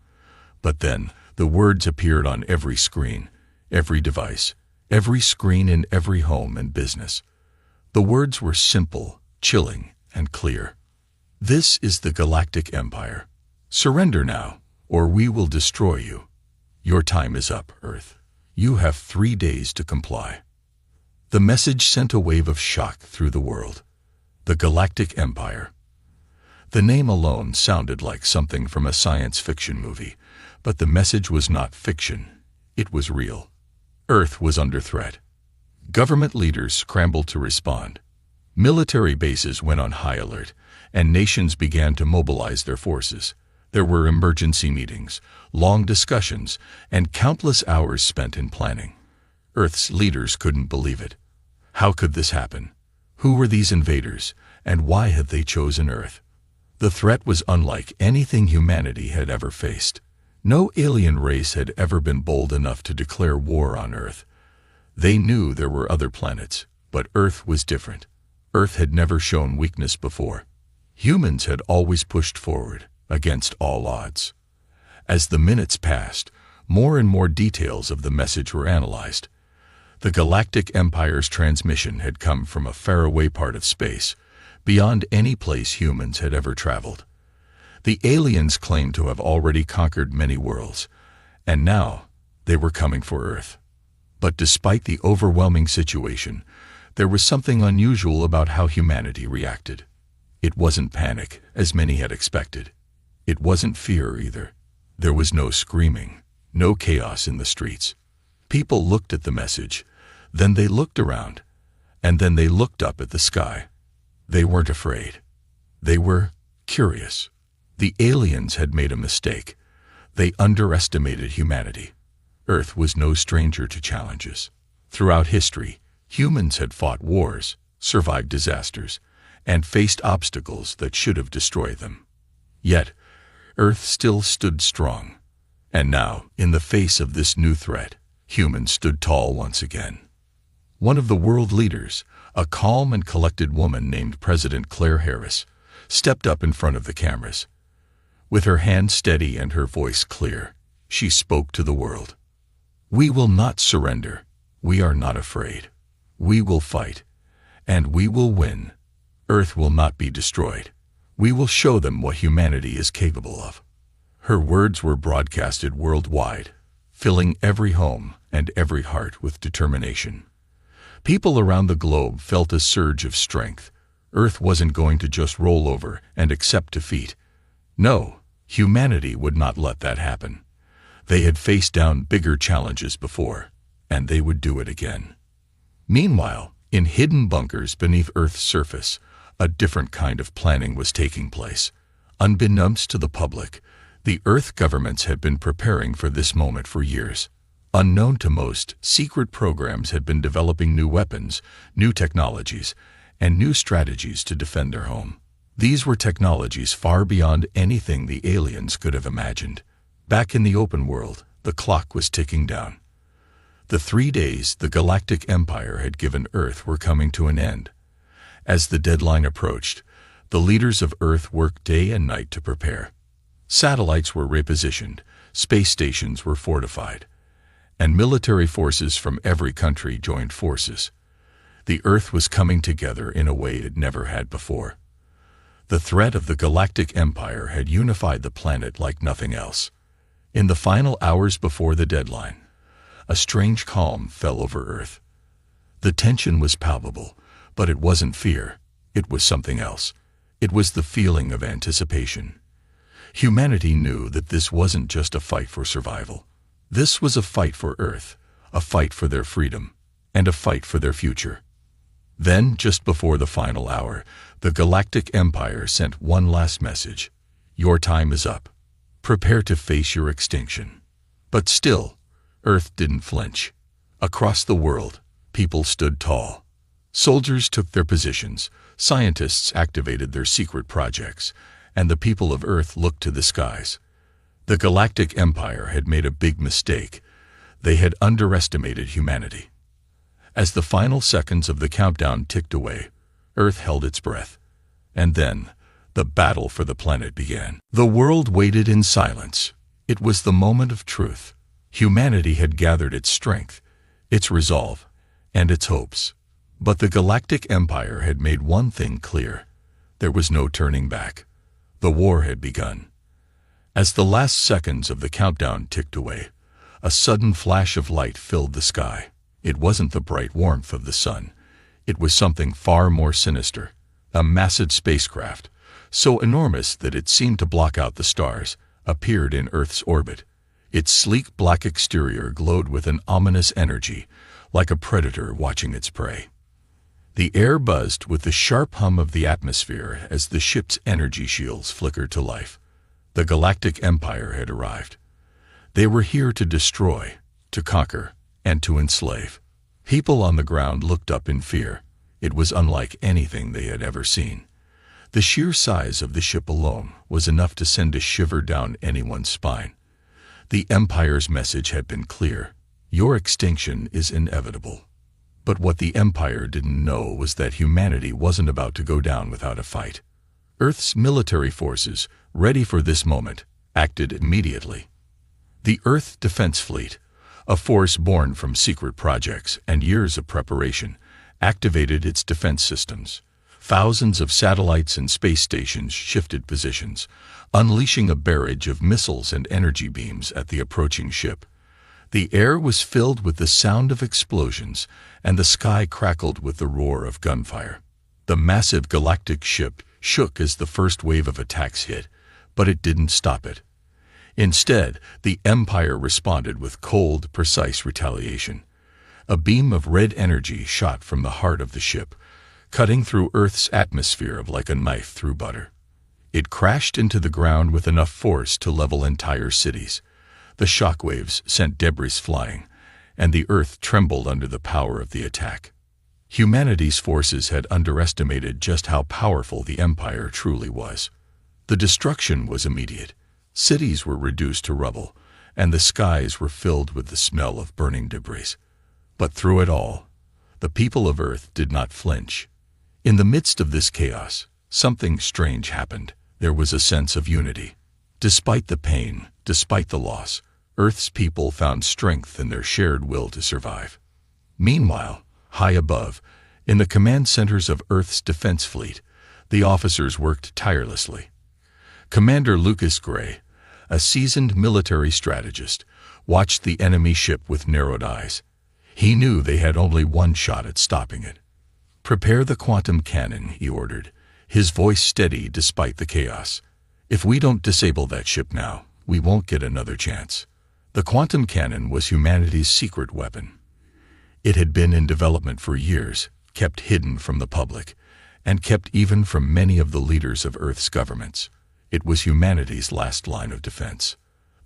But then, the words appeared on every screen, every device, every screen in every home and business. The words were simple, chilling, and clear. "This is the Galactic Empire. Surrender now, or we will destroy you. Your time is up, Earth. You have 3 days to comply." The message sent a wave of shock through the world. The Galactic Empire. The name alone sounded like something from a science fiction movie, but the message was not fiction. It was real. Earth was under threat. Government leaders scrambled to respond. Military bases went on high alert, and nations began to mobilize their forces. There were emergency meetings, long discussions, and countless hours spent in planning. Earth's leaders couldn't believe it. How could this happen? Who were these invaders, and why had they chosen Earth? The threat was unlike anything humanity had ever faced. No alien race had ever been bold enough to declare war on Earth. They knew there were other planets, but Earth was different. Earth had never shown weakness before. Humans had always pushed forward, against all odds. As the minutes passed, more and more details of the message were analyzed. The Galactic Empire's transmission had come from a faraway part of space, beyond any place humans had ever traveled. The aliens claimed to have already conquered many worlds, and now they were coming for Earth. But despite the overwhelming situation, there was something unusual about how humanity reacted. It wasn't panic, as many had expected. It wasn't fear either. There was no screaming, no chaos in the streets. People looked at the message, then they looked around, and then they looked up at the sky. They weren't afraid. They were curious. The aliens had made a mistake. They underestimated humanity. Earth was no stranger to challenges. Throughout history, humans had fought wars, survived disasters, and faced obstacles that should have destroyed them. Yet, Earth still stood strong. And now, in the face of this new threat, Humans stood tall once again. One of the world leaders, a calm and collected woman named President Claire Harris, stepped up in front of the cameras. With her hand steady and her voice clear, she spoke to the world. "We will not surrender. We are not afraid. We will fight. And we will win. Earth will not be destroyed. We will show them what humanity is capable of." Her words were broadcasted worldwide, filling every home and every heart with determination. People around the globe felt a surge of strength. Earth wasn't going to just roll over and accept defeat. No, humanity would not let that happen. They had faced down bigger challenges before, and they would do it again. Meanwhile, in hidden bunkers beneath Earth's surface, a different kind of planning was taking place. Unbeknownst to the public, the Earth governments had been preparing for this moment for years. Unknown to most, secret programs had been developing new weapons, new technologies, and new strategies to defend their home. These were technologies far beyond anything the aliens could have imagined. Back in the open world, the clock was ticking down. The 3 days the galactic empire had given Earth were coming to an end. As the deadline approached, the leaders of Earth worked day and night to prepare. Satellites were repositioned, space stations were fortified, and military forces from every country joined forces. The Earth was coming together in a way it never had before. The threat of the galactic empire had unified the planet like nothing else. In the final hours before the deadline, a strange calm fell over Earth. The tension was palpable, but it wasn't fear. It was something else. It was the feeling of anticipation. Humanity knew that this wasn't just a fight for survival. This was a fight for Earth, a fight for their freedom, and a fight for their future. Then, just before the final hour, the Galactic Empire sent one last message. Your time is up. Prepare to face your extinction. But still, Earth didn't flinch. Across the world, people stood tall. Soldiers took their positions, scientists activated their secret projects, and the people of Earth looked to the skies. The Galactic Empire had made a big mistake. They had underestimated humanity. As the final seconds of the countdown ticked away, Earth held its breath. And then, the battle for the planet began. The world waited in silence. It was the moment of truth. Humanity had gathered its strength, its resolve, and its hopes. But the Galactic Empire had made one thing clear. There was no turning back. The war had begun. As the last seconds of the countdown ticked away, a sudden flash of light filled the sky. It wasn't the bright warmth of the sun. It was something far more sinister. A massive spacecraft, so enormous that it seemed to block out the stars, appeared in Earth's orbit. Its sleek black exterior glowed with an ominous energy, like a predator watching its prey. The air buzzed with the sharp hum of the atmosphere as the ship's energy shields flickered to life. The Galactic Empire had arrived. They were here to destroy, to conquer, and to enslave. People on the ground looked up in fear. It was unlike anything they had ever seen. The sheer size of the ship alone was enough to send a shiver down anyone's spine. The Empire's message had been clear. Your extinction is inevitable. But what the Empire didn't know was that humanity wasn't about to go down without a fight. Earth's military forces, ready for this moment, acted immediately. The Earth Defense Fleet, a force born from secret projects and years of preparation, activated its defense systems. Thousands of satellites and space stations shifted positions, unleashing a barrage of missiles and energy beams at the approaching ship. The air was filled with the sound of explosions, and the sky crackled with the roar of gunfire. The massive galactic ship shook as the first wave of attacks hit, but it didn't stop it. Instead, the Empire responded with cold, precise retaliation. A beam of red energy shot from the heart of the ship, cutting through Earth's atmosphere like a knife through butter. It crashed into the ground with enough force to level entire cities. The shockwaves sent debris flying, and the Earth trembled under the power of the attack. Humanity's forces had underestimated just how powerful the Empire truly was. The destruction was immediate. Cities were reduced to rubble, and the skies were filled with the smell of burning debris. But through it all, the people of Earth did not flinch. In the midst of this chaos, something strange happened. There was a sense of unity. Despite the pain, despite the loss, Earth's people found strength in their shared will to survive. Meanwhile, high above, in the command centers of Earth's defense fleet, the officers worked tirelessly. Commander Lucas Gray, a seasoned military strategist, watched the enemy ship with narrowed eyes. He knew they had only one shot at stopping it. "Prepare the quantum cannon," he ordered, his voice steady despite the chaos. "If we don't disable that ship now, we won't get another chance." The quantum cannon was humanity's secret weapon. It had been in development for years, kept hidden from the public, and kept even from many of the leaders of Earth's governments. It was humanity's last line of defense.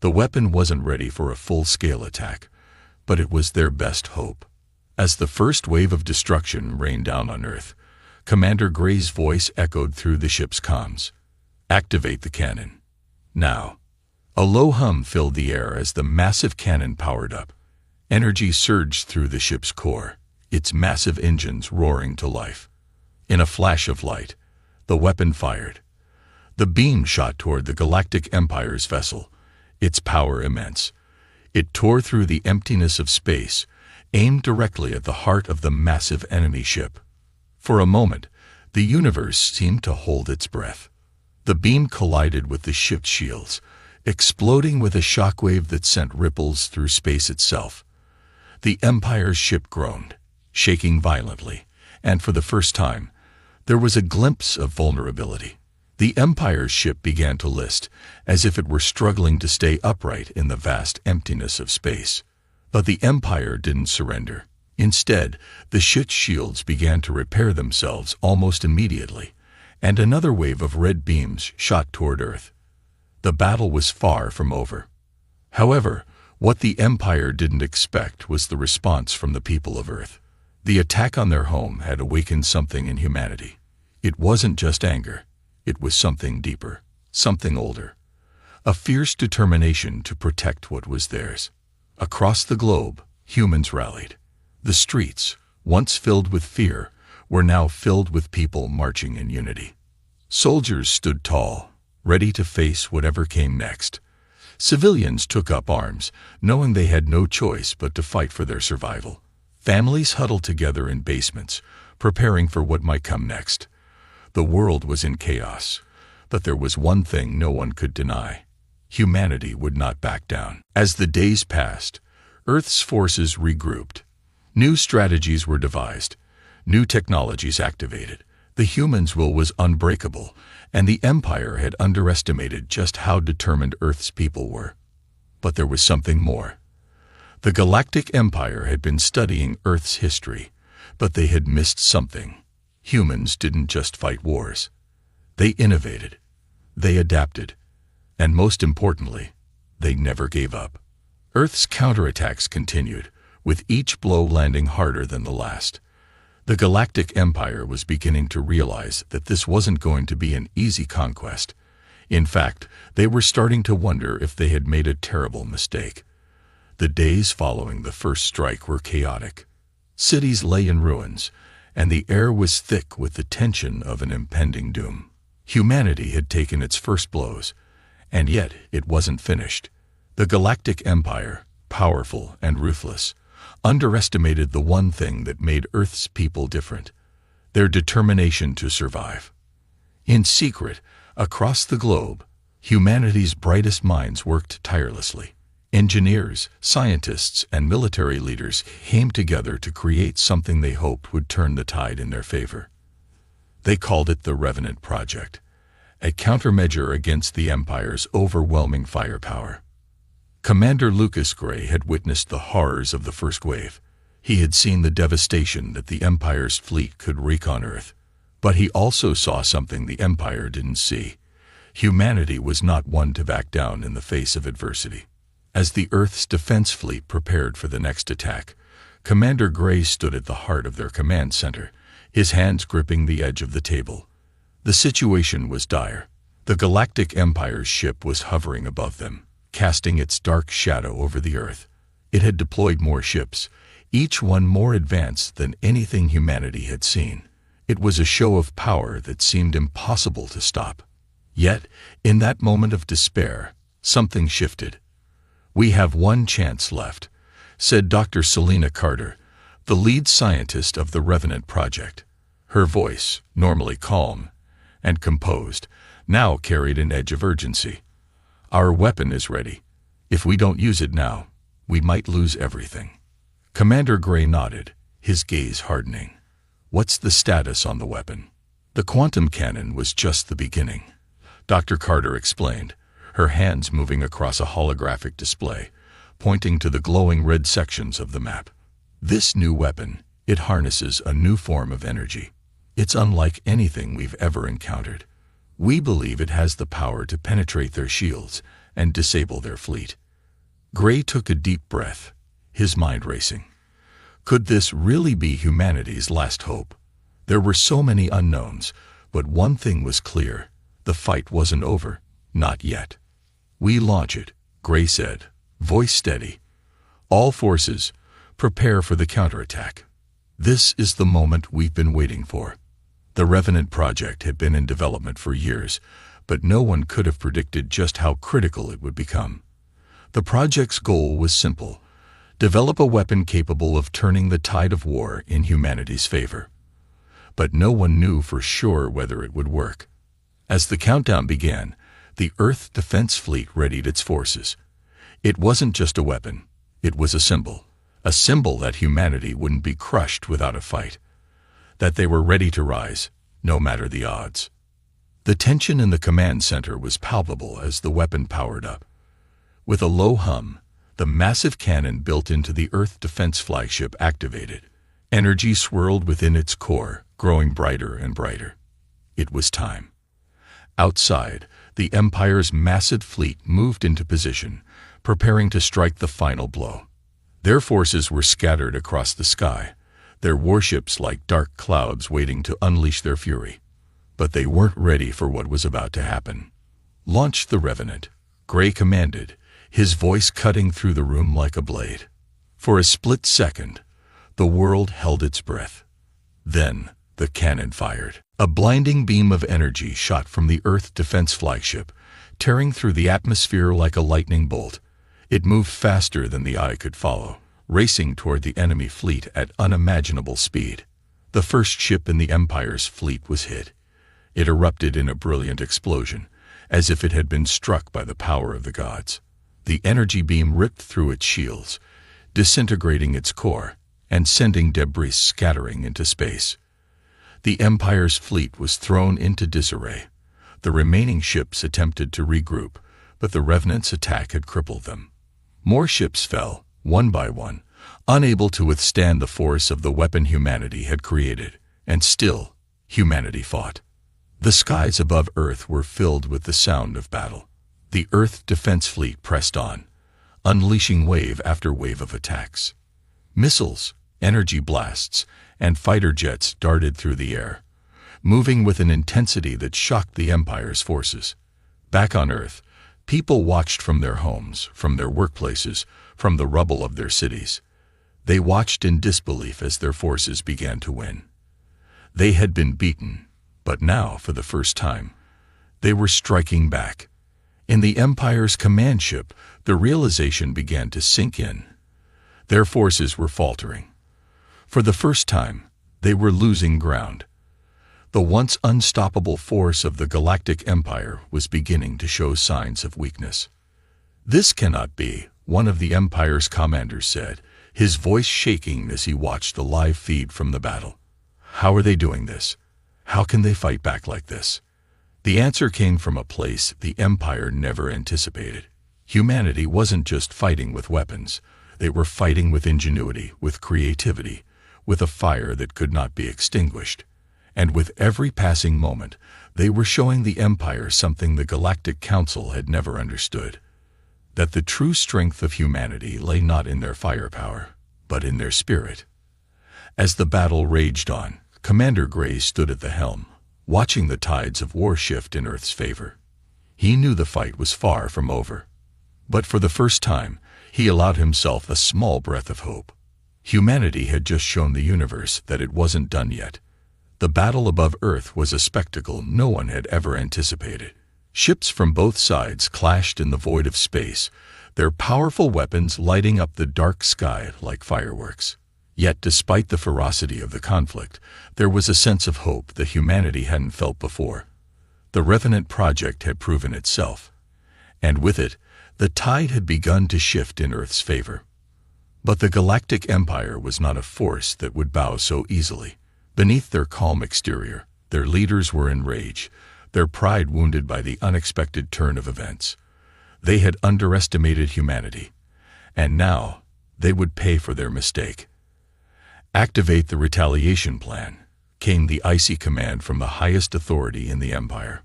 The weapon wasn't ready for a full-scale attack, but it was their best hope. As the first wave of destruction rained down on Earth, Commander Gray's voice echoed through the ship's comms. "Activate the cannon. Now." A low hum filled the air as the massive cannon powered up. Energy surged through the ship's core, its massive engines roaring to life. In a flash of light, the weapon fired. The beam shot toward the Galactic Empire's vessel, its power immense. It tore through the emptiness of space, aimed directly at the heart of the massive enemy ship. For a moment, the universe seemed to hold its breath. The beam collided with the ship's shields, exploding with a shockwave that sent ripples through space itself. The Empire's ship groaned, shaking violently, and for the first time, there was a glimpse of vulnerability. The Empire's ship began to list, as if it were struggling to stay upright in the vast emptiness of space. But the Empire didn't surrender. Instead, the ship's shields began to repair themselves almost immediately, and another wave of red beams shot toward Earth. The battle was far from over. However, what the Empire didn't expect was the response from the people of Earth. The attack on their home had awakened something in humanity. It wasn't just anger. It was something deeper, something older. A fierce determination to protect what was theirs. Across the globe, humans rallied. The streets, once filled with fear, were now filled with people marching in unity. Soldiers stood tall, ready to face whatever came next. Civilians took up arms, knowing they had no choice but to fight for their survival. Families huddled together in basements, preparing for what might come next. The world was in chaos, but there was one thing no one could deny. Humanity would not back down. As the days passed, Earth's forces regrouped. New strategies were devised, new technologies activated. The humans' will was unbreakable, and the Empire had underestimated just how determined Earth's people were. But there was something more. The Galactic Empire had been studying Earth's history, but they had missed something. Humans didn't just fight wars. They innovated, they adapted, and most importantly, they never gave up. Earth's counterattacks continued, with each blow landing harder than the last. The Galactic Empire was beginning to realize that this wasn't going to be an easy conquest. In fact, they were starting to wonder if they had made a terrible mistake. The days following the first strike were chaotic. Cities lay in ruins, and the air was thick with the tension of an impending doom. Humanity had taken its first blows, and yet it wasn't finished. The Galactic Empire, powerful and ruthless, underestimated the one thing that made Earth's people different: their determination to survive. In secret, across the globe, humanity's brightest minds worked tirelessly. Engineers, scientists, and military leaders came together to create something they hoped would turn the tide in their favor. They called it the Revenant Project, a countermeasure against the Empire's overwhelming firepower. Commander Lucas Gray had witnessed the horrors of the first wave. He had seen the devastation that the Empire's fleet could wreak on Earth. But he also saw something the Empire didn't see. Humanity was not one to back down in the face of adversity. As the Earth's defense fleet prepared for the next attack, Commander Gray stood at the heart of their command center, his hands gripping the edge of the table. The situation was dire. The Galactic Empire's ship was hovering above them, casting its dark shadow over the Earth. It had deployed more ships, each one more advanced than anything humanity had seen. It was a show of power that seemed impossible to stop. Yet, in that moment of despair, something shifted. "We have one chance left," said Dr. Selena Carter, the lead scientist of the Revenant Project. Her voice, normally calm and composed, now carried an edge of urgency. "Our weapon is ready. If we don't use it now, we might lose everything." Commander Gray nodded, his gaze hardening. "What's the status on the weapon?" "The quantum cannon was just the beginning," Dr. Carter explained, her hands moving across a holographic display, pointing to the glowing red sections of the map. "This new weapon, it harnesses a new form of energy. It's unlike anything we've ever encountered. We believe it has the power to penetrate their shields and disable their fleet." Gray took a deep breath, his mind racing. Could this really be humanity's last hope? There were so many unknowns, but one thing was clear: the fight wasn't over, not yet. "We launch it," Gray said, voice steady. "All forces, prepare for the counterattack. This is the moment we've been waiting for." The Revenant Project had been in development for years, but no one could have predicted just how critical it would become. The project's goal was simple: develop a weapon capable of turning the tide of war in humanity's favor. But no one knew for sure whether it would work. As the countdown began, the Earth Defense Fleet readied its forces. It wasn't just a weapon, it was a symbol that humanity wouldn't be crushed without a fight, that they were ready to rise, no matter the odds. The tension in the command center was palpable as the weapon powered up. With a low hum, the massive cannon built into the Earth Defense flagship activated. Energy swirled within its core, growing brighter and brighter. It was time. Outside, the Empire's massive fleet moved into position, preparing to strike the final blow. Their forces were scattered across the sky, their warships like dark clouds waiting to unleash their fury. But they weren't ready for what was about to happen. "Launch the Revenant," Gray commanded, his voice cutting through the room like a blade. For a split second, the world held its breath. Then, the cannon fired. A blinding beam of energy shot from the Earth Defense flagship, tearing through the atmosphere like a lightning bolt. It moved faster than the eye could follow, racing toward the enemy fleet at unimaginable speed. The first ship in the Empire's fleet was hit. It erupted in a brilliant explosion, as if it had been struck by the power of the gods. The energy beam ripped through its shields, disintegrating its core and sending debris scattering into space. The Empire's fleet was thrown into disarray. The remaining ships attempted to regroup, but the Revenant's attack had crippled them. More ships fell, one by one, unable to withstand the force of the weapon humanity had created, and still, humanity fought. The skies above Earth were filled with the sound of battle. The Earth Defense Fleet pressed on, unleashing wave after wave of attacks. Missiles, energy blasts, and fighter jets darted through the air, moving with an intensity that shocked the Empire's forces. Back on Earth, people watched from their homes, from their workplaces, from the rubble of their cities. They watched in disbelief as their forces began to win. They had been beaten, but now, for the first time, they were striking back. In the Empire's command ship, the realization began to sink in. Their forces were faltering. For the first time, they were losing ground. The once unstoppable force of the Galactic Empire was beginning to show signs of weakness. "This cannot be," one of the Empire's commanders said, his voice shaking as he watched the live feed from the battle. "How are they doing this? How can they fight back like this?" The answer came from a place the Empire never anticipated. Humanity wasn't just fighting with weapons. They were fighting with ingenuity, with creativity, with a fire that could not be extinguished. And with every passing moment, they were showing the Empire something the Galactic Council had never understood: that the true strength of humanity lay not in their firepower, but in their spirit. As the battle raged on, Commander Gray stood at the helm, watching the tides of war shift in Earth's favor. He knew the fight was far from over. But for the first time, he allowed himself a small breath of hope. Humanity had just shown the universe that it wasn't done yet. The battle above Earth was a spectacle no one had ever anticipated. Ships from both sides clashed in the void of space, their powerful weapons lighting up the dark sky like fireworks. Yet despite the ferocity of the conflict, there was a sense of hope that humanity hadn't felt before. The Revenant Project had proven itself, and with it, the tide had begun to shift in Earth's favor. But the Galactic Empire was not a force that would bow so easily. Beneath their calm exterior, their leaders were enraged, their pride wounded by the unexpected turn of events. They had underestimated humanity, and now they would pay for their mistake. "Activate the retaliation plan," came the icy command from the highest authority in the Empire.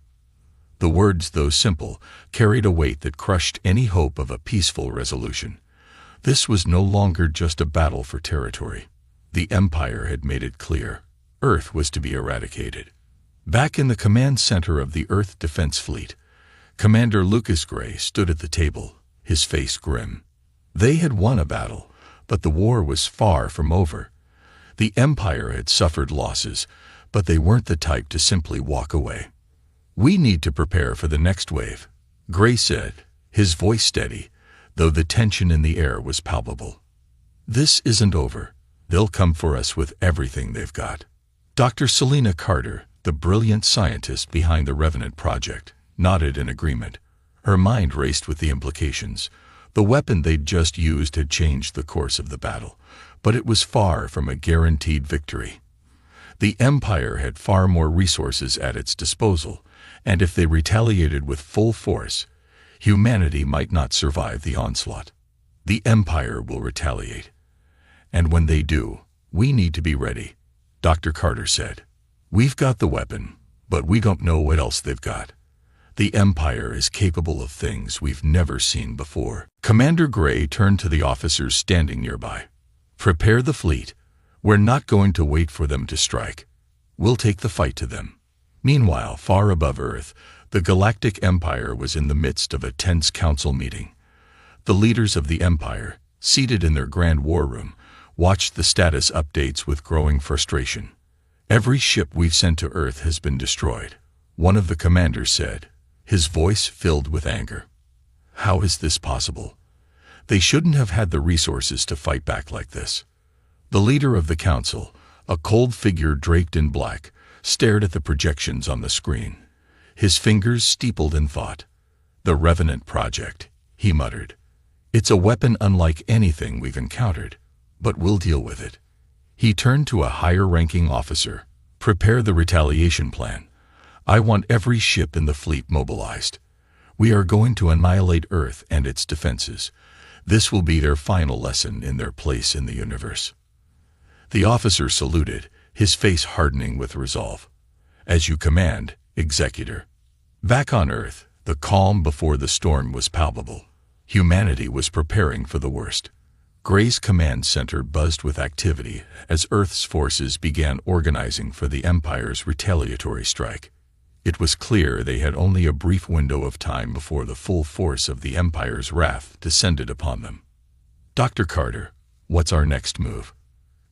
The words, though simple, carried a weight that crushed any hope of a peaceful resolution. This was no longer just a battle for territory. The Empire had made it clear. Earth was to be eradicated. Back in the command center of the Earth Defense Fleet, Commander Lucas Gray stood at the table, his face grim. They had won a battle, but the war was far from over. The Empire had suffered losses, but they weren't the type to simply walk away. "We need to prepare for the next wave," Gray said, his voice steady, though the tension in the air was palpable. "This isn't over. They'll come for us with everything they've got." Dr. Selena Carter, the brilliant scientist behind the Revenant Project, nodded in agreement. Her mind raced with the implications. The weapon they'd just used had changed the course of the battle, but it was far from a guaranteed victory. The Empire had far more resources at its disposal, and if they retaliated with full force, humanity might not survive the onslaught. The Empire will retaliate. And when they do, we need to be ready, Dr. Carter said. "We've got the weapon, but we don't know what else they've got. The Empire is capable of things we've never seen before." Commander Gray turned to the officers standing nearby. "Prepare the fleet. We're not going to wait for them to strike. We'll take the fight to them." Meanwhile, far above Earth, the Galactic Empire was in the midst of a tense council meeting. The leaders of the Empire, seated in their grand war room, watched the status updates with growing frustration. "Every ship we've sent to Earth has been destroyed," one of the commanders said, his voice filled with anger. "How is this possible? They shouldn't have had the resources to fight back like this." The leader of the council, a cold figure draped in black, stared at the projections on the screen. His fingers steepled in thought. "The Revenant Project," he muttered. "It's a weapon unlike anything we've encountered, but we'll deal with it." He turned to a higher-ranking officer. "Prepare the retaliation plan. I want every ship in the fleet mobilized. We are going to annihilate Earth and its defenses. This will be their final lesson in their place in the universe." The officer saluted, his face hardening with resolve. "As you command, Executor." Back on Earth, the calm before the storm was palpable. Humanity was preparing for the worst. Gray's command center buzzed with activity as Earth's forces began organizing for the Empire's retaliatory strike. It was clear they had only a brief window of time before the full force of the Empire's wrath descended upon them. "Dr. Carter, what's our next move?"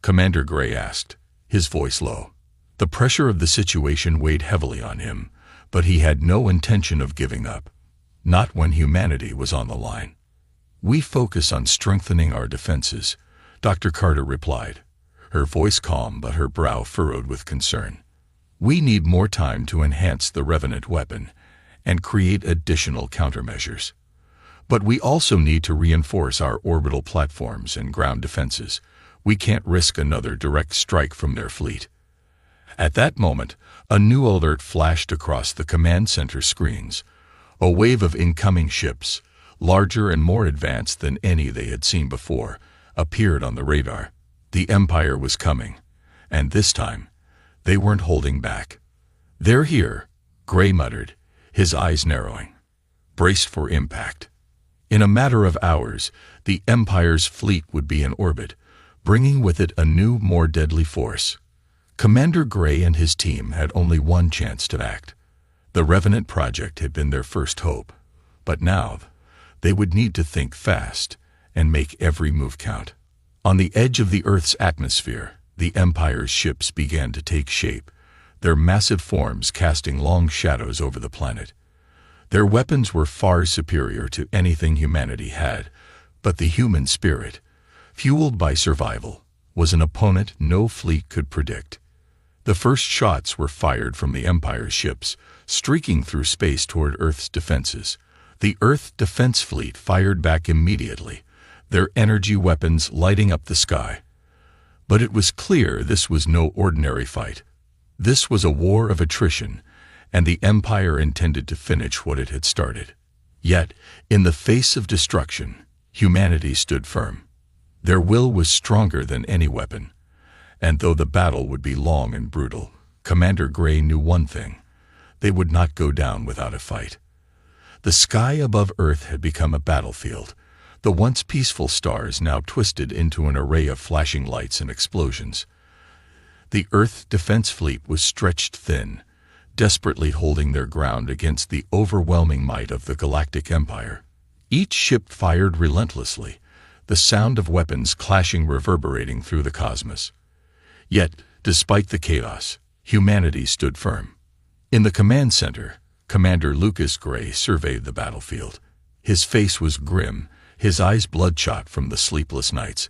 Commander Gray asked, his voice low. The pressure of the situation weighed heavily on him, but he had no intention of giving up. Not when humanity was on the line. "We focus on strengthening our defenses," Dr. Carter replied, her voice calm but her brow furrowed with concern. "We need more time to enhance the Revenant weapon and create additional countermeasures. But we also need to reinforce our orbital platforms and ground defenses. We can't risk another direct strike from their fleet." At that moment, a new alert flashed across the command center screens. A wave of incoming ships, larger and more advanced than any they had seen before, appeared on the radar. The Empire was coming, and this time, they weren't holding back. "They're here," Gray muttered, his eyes narrowing. Braced for impact. In a matter of hours, the Empire's fleet would be in orbit, bringing with it a new, more deadly force. Commander Gray and his team had only one chance to act. The Revenant Project had been their first hope, but now They would need to think fast and make every move count. On the edge of the Earth's atmosphere, the Empire's ships began to take shape, their massive forms casting long shadows over the planet. Their weapons were far superior to anything humanity had, but the human spirit, fueled by survival, was an opponent no fleet could predict. The first shots were fired from the Empire's ships, streaking through space toward Earth's defenses. The Earth Defense Fleet fired back immediately, their energy weapons lighting up the sky. But it was clear this was no ordinary fight. This was a war of attrition, and the Empire intended to finish what it had started. Yet, in the face of destruction, humanity stood firm. Their will was stronger than any weapon, and though the battle would be long and brutal, Commander Gray knew one thing: they would not go down without a fight. The sky above Earth had become a battlefield, the once peaceful stars now twisted into an array of flashing lights and explosions. The Earth Defense Fleet was stretched thin, desperately holding their ground against the overwhelming might of the Galactic Empire. Each ship fired relentlessly, the sound of weapons clashing reverberating through the cosmos. Yet, despite the chaos, humanity stood firm. In the command center, Commander Lucas Gray surveyed the battlefield. His face was grim, his eyes bloodshot from the sleepless nights.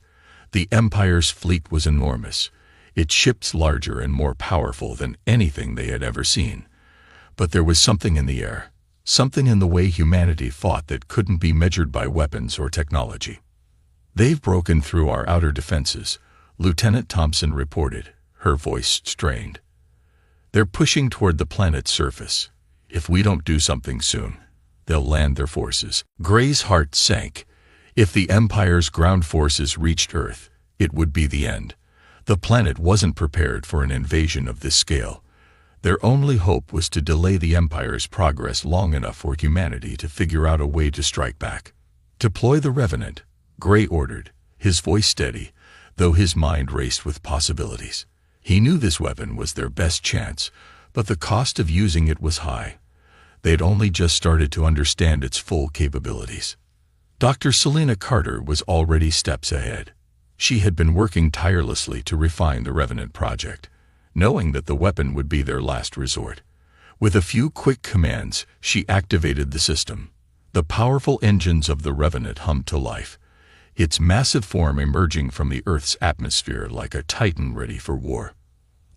The Empire's fleet was enormous, its ships larger and more powerful than anything they had ever seen. But there was something in the air, something in the way humanity fought that couldn't be measured by weapons or technology. "They've broken through our outer defenses," Lieutenant Thompson reported, her voice strained. "They're pushing toward the planet's surface. If we don't do something soon, they'll land their forces." Gray's heart sank. If the Empire's ground forces reached Earth, it would be the end. The planet wasn't prepared for an invasion of this scale. Their only hope was to delay the Empire's progress long enough for humanity to figure out a way to strike back. "Deploy the Revenant," Gray ordered, his voice steady, though his mind raced with possibilities. He knew this weapon was their best chance, but the cost of using it was high. They'd only just started to understand its full capabilities. Dr. Selena Carter was already steps ahead. She had been working tirelessly to refine the Revenant project, knowing that the weapon would be their last resort. With a few quick commands, she activated the system. The powerful engines of the Revenant hummed to life, its massive form emerging from the Earth's atmosphere like a titan ready for war.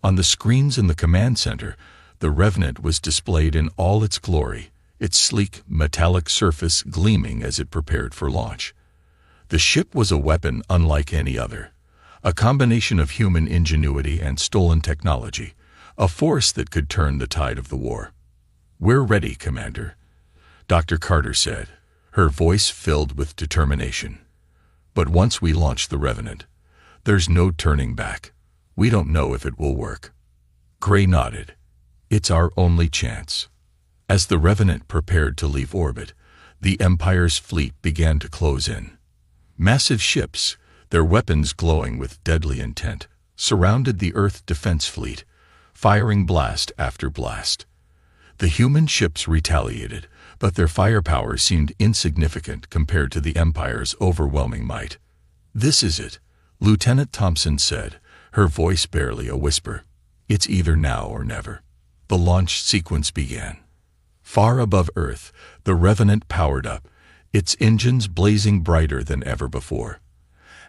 On the screens in the command center, the Revenant was displayed in all its glory, its sleek, metallic surface gleaming as it prepared for launch. The ship was a weapon unlike any other, a combination of human ingenuity and stolen technology, a force that could turn the tide of the war. "We're ready, Commander," Dr. Carter said, her voice filled with determination. "But once we launch the Revenant, there's no turning back. We don't know if it will work." Gray nodded. "It's our only chance." As the Revenant prepared to leave orbit, the Empire's fleet began to close in. Massive ships, their weapons glowing with deadly intent, surrounded the Earth Defense Fleet, firing blast after blast. The human ships retaliated, but their firepower seemed insignificant compared to the Empire's overwhelming might. "This is it," Lieutenant Thompson said, her voice barely a whisper. "It's either now or never." The launch sequence began. Far above Earth, the Revenant powered up, its engines blazing brighter than ever before.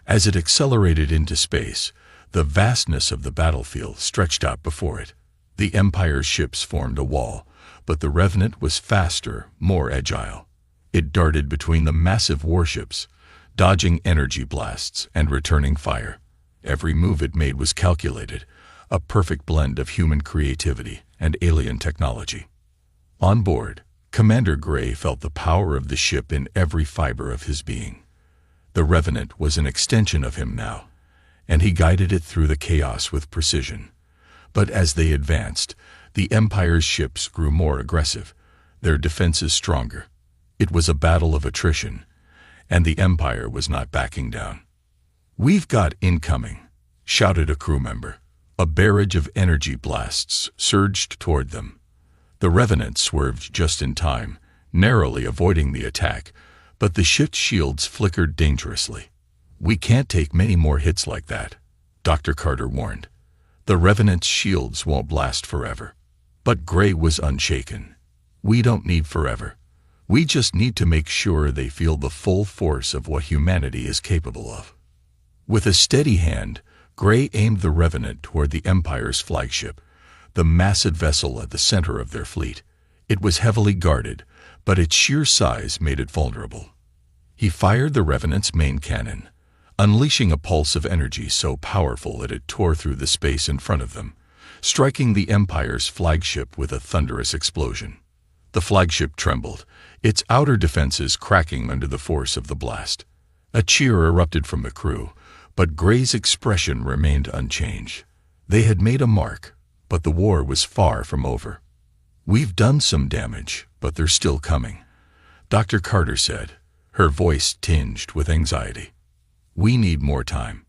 As it accelerated into space, the vastness of the battlefield stretched out before it. The Empire's ships formed a wall, but the Revenant was faster, more agile. It darted between the massive warships, dodging energy blasts and returning fire. Every move it made was calculated, a perfect blend of human creativity and alien technology. On board, Commander Gray felt the power of the ship in every fiber of his being. The Revenant was an extension of him now, and he guided it through the chaos with precision. But as they advanced, the Empire's ships grew more aggressive, their defenses stronger. It was a battle of attrition, and the Empire was not backing down. "We've got incoming," shouted a crew member. A barrage of energy blasts surged toward them. The Revenant swerved just in time, narrowly avoiding the attack, But the ship's shields flickered dangerously. "We can't take many more hits like that," Dr. Carter warned. "The Revenant's shields won't last forever." But Gray was unshaken. "We don't need forever. We just need to make sure they feel the full force of what humanity is capable of." With a steady hand, Gray aimed the Revenant toward the Empire's flagship, the massive vessel at the center of their fleet. It was heavily guarded, but its sheer size made it vulnerable. He fired the Revenant's main cannon, unleashing a pulse of energy so powerful that it tore through the space in front of them, striking the Empire's flagship with a thunderous explosion. The flagship trembled, its outer defenses cracking under the force of the blast. A cheer erupted from the crew, but Gray's expression remained unchanged. They had made a mark, but the war was far from over. "We've done some damage, but they're still coming," Dr. Carter said, her voice tinged with anxiety. "We need more time."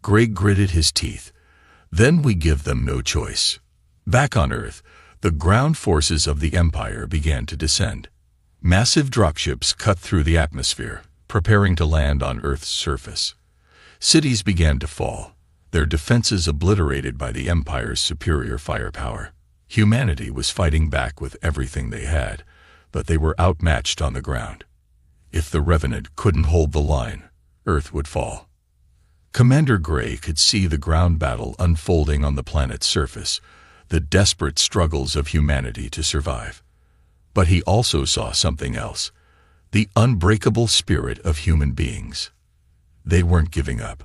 Gray gritted his teeth. "Then we give them no choice." Back on Earth, the ground forces of the Empire began to descend. Massive dropships cut through the atmosphere, preparing to land on Earth's surface. Cities began to fall, their defenses obliterated by the Empire's superior firepower. Humanity was fighting back with everything they had, but they were outmatched on the ground. If the Revenant couldn't hold the line, Earth would fall. Commander Gray could see the ground battle unfolding on the planet's surface, the desperate struggles of humanity to survive. But he also saw something else, the unbreakable spirit of human beings. They weren't giving up.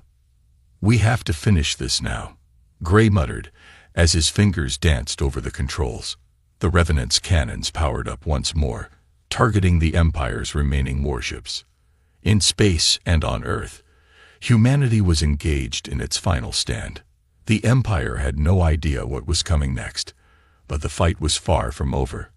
"We have to finish this now," Gray muttered, as his fingers danced over the controls. The Revenant's cannons powered up once more, targeting the Empire's remaining warships. In space and on Earth, humanity was engaged in its final stand. The Empire had no idea what was coming next, but the fight was far from over.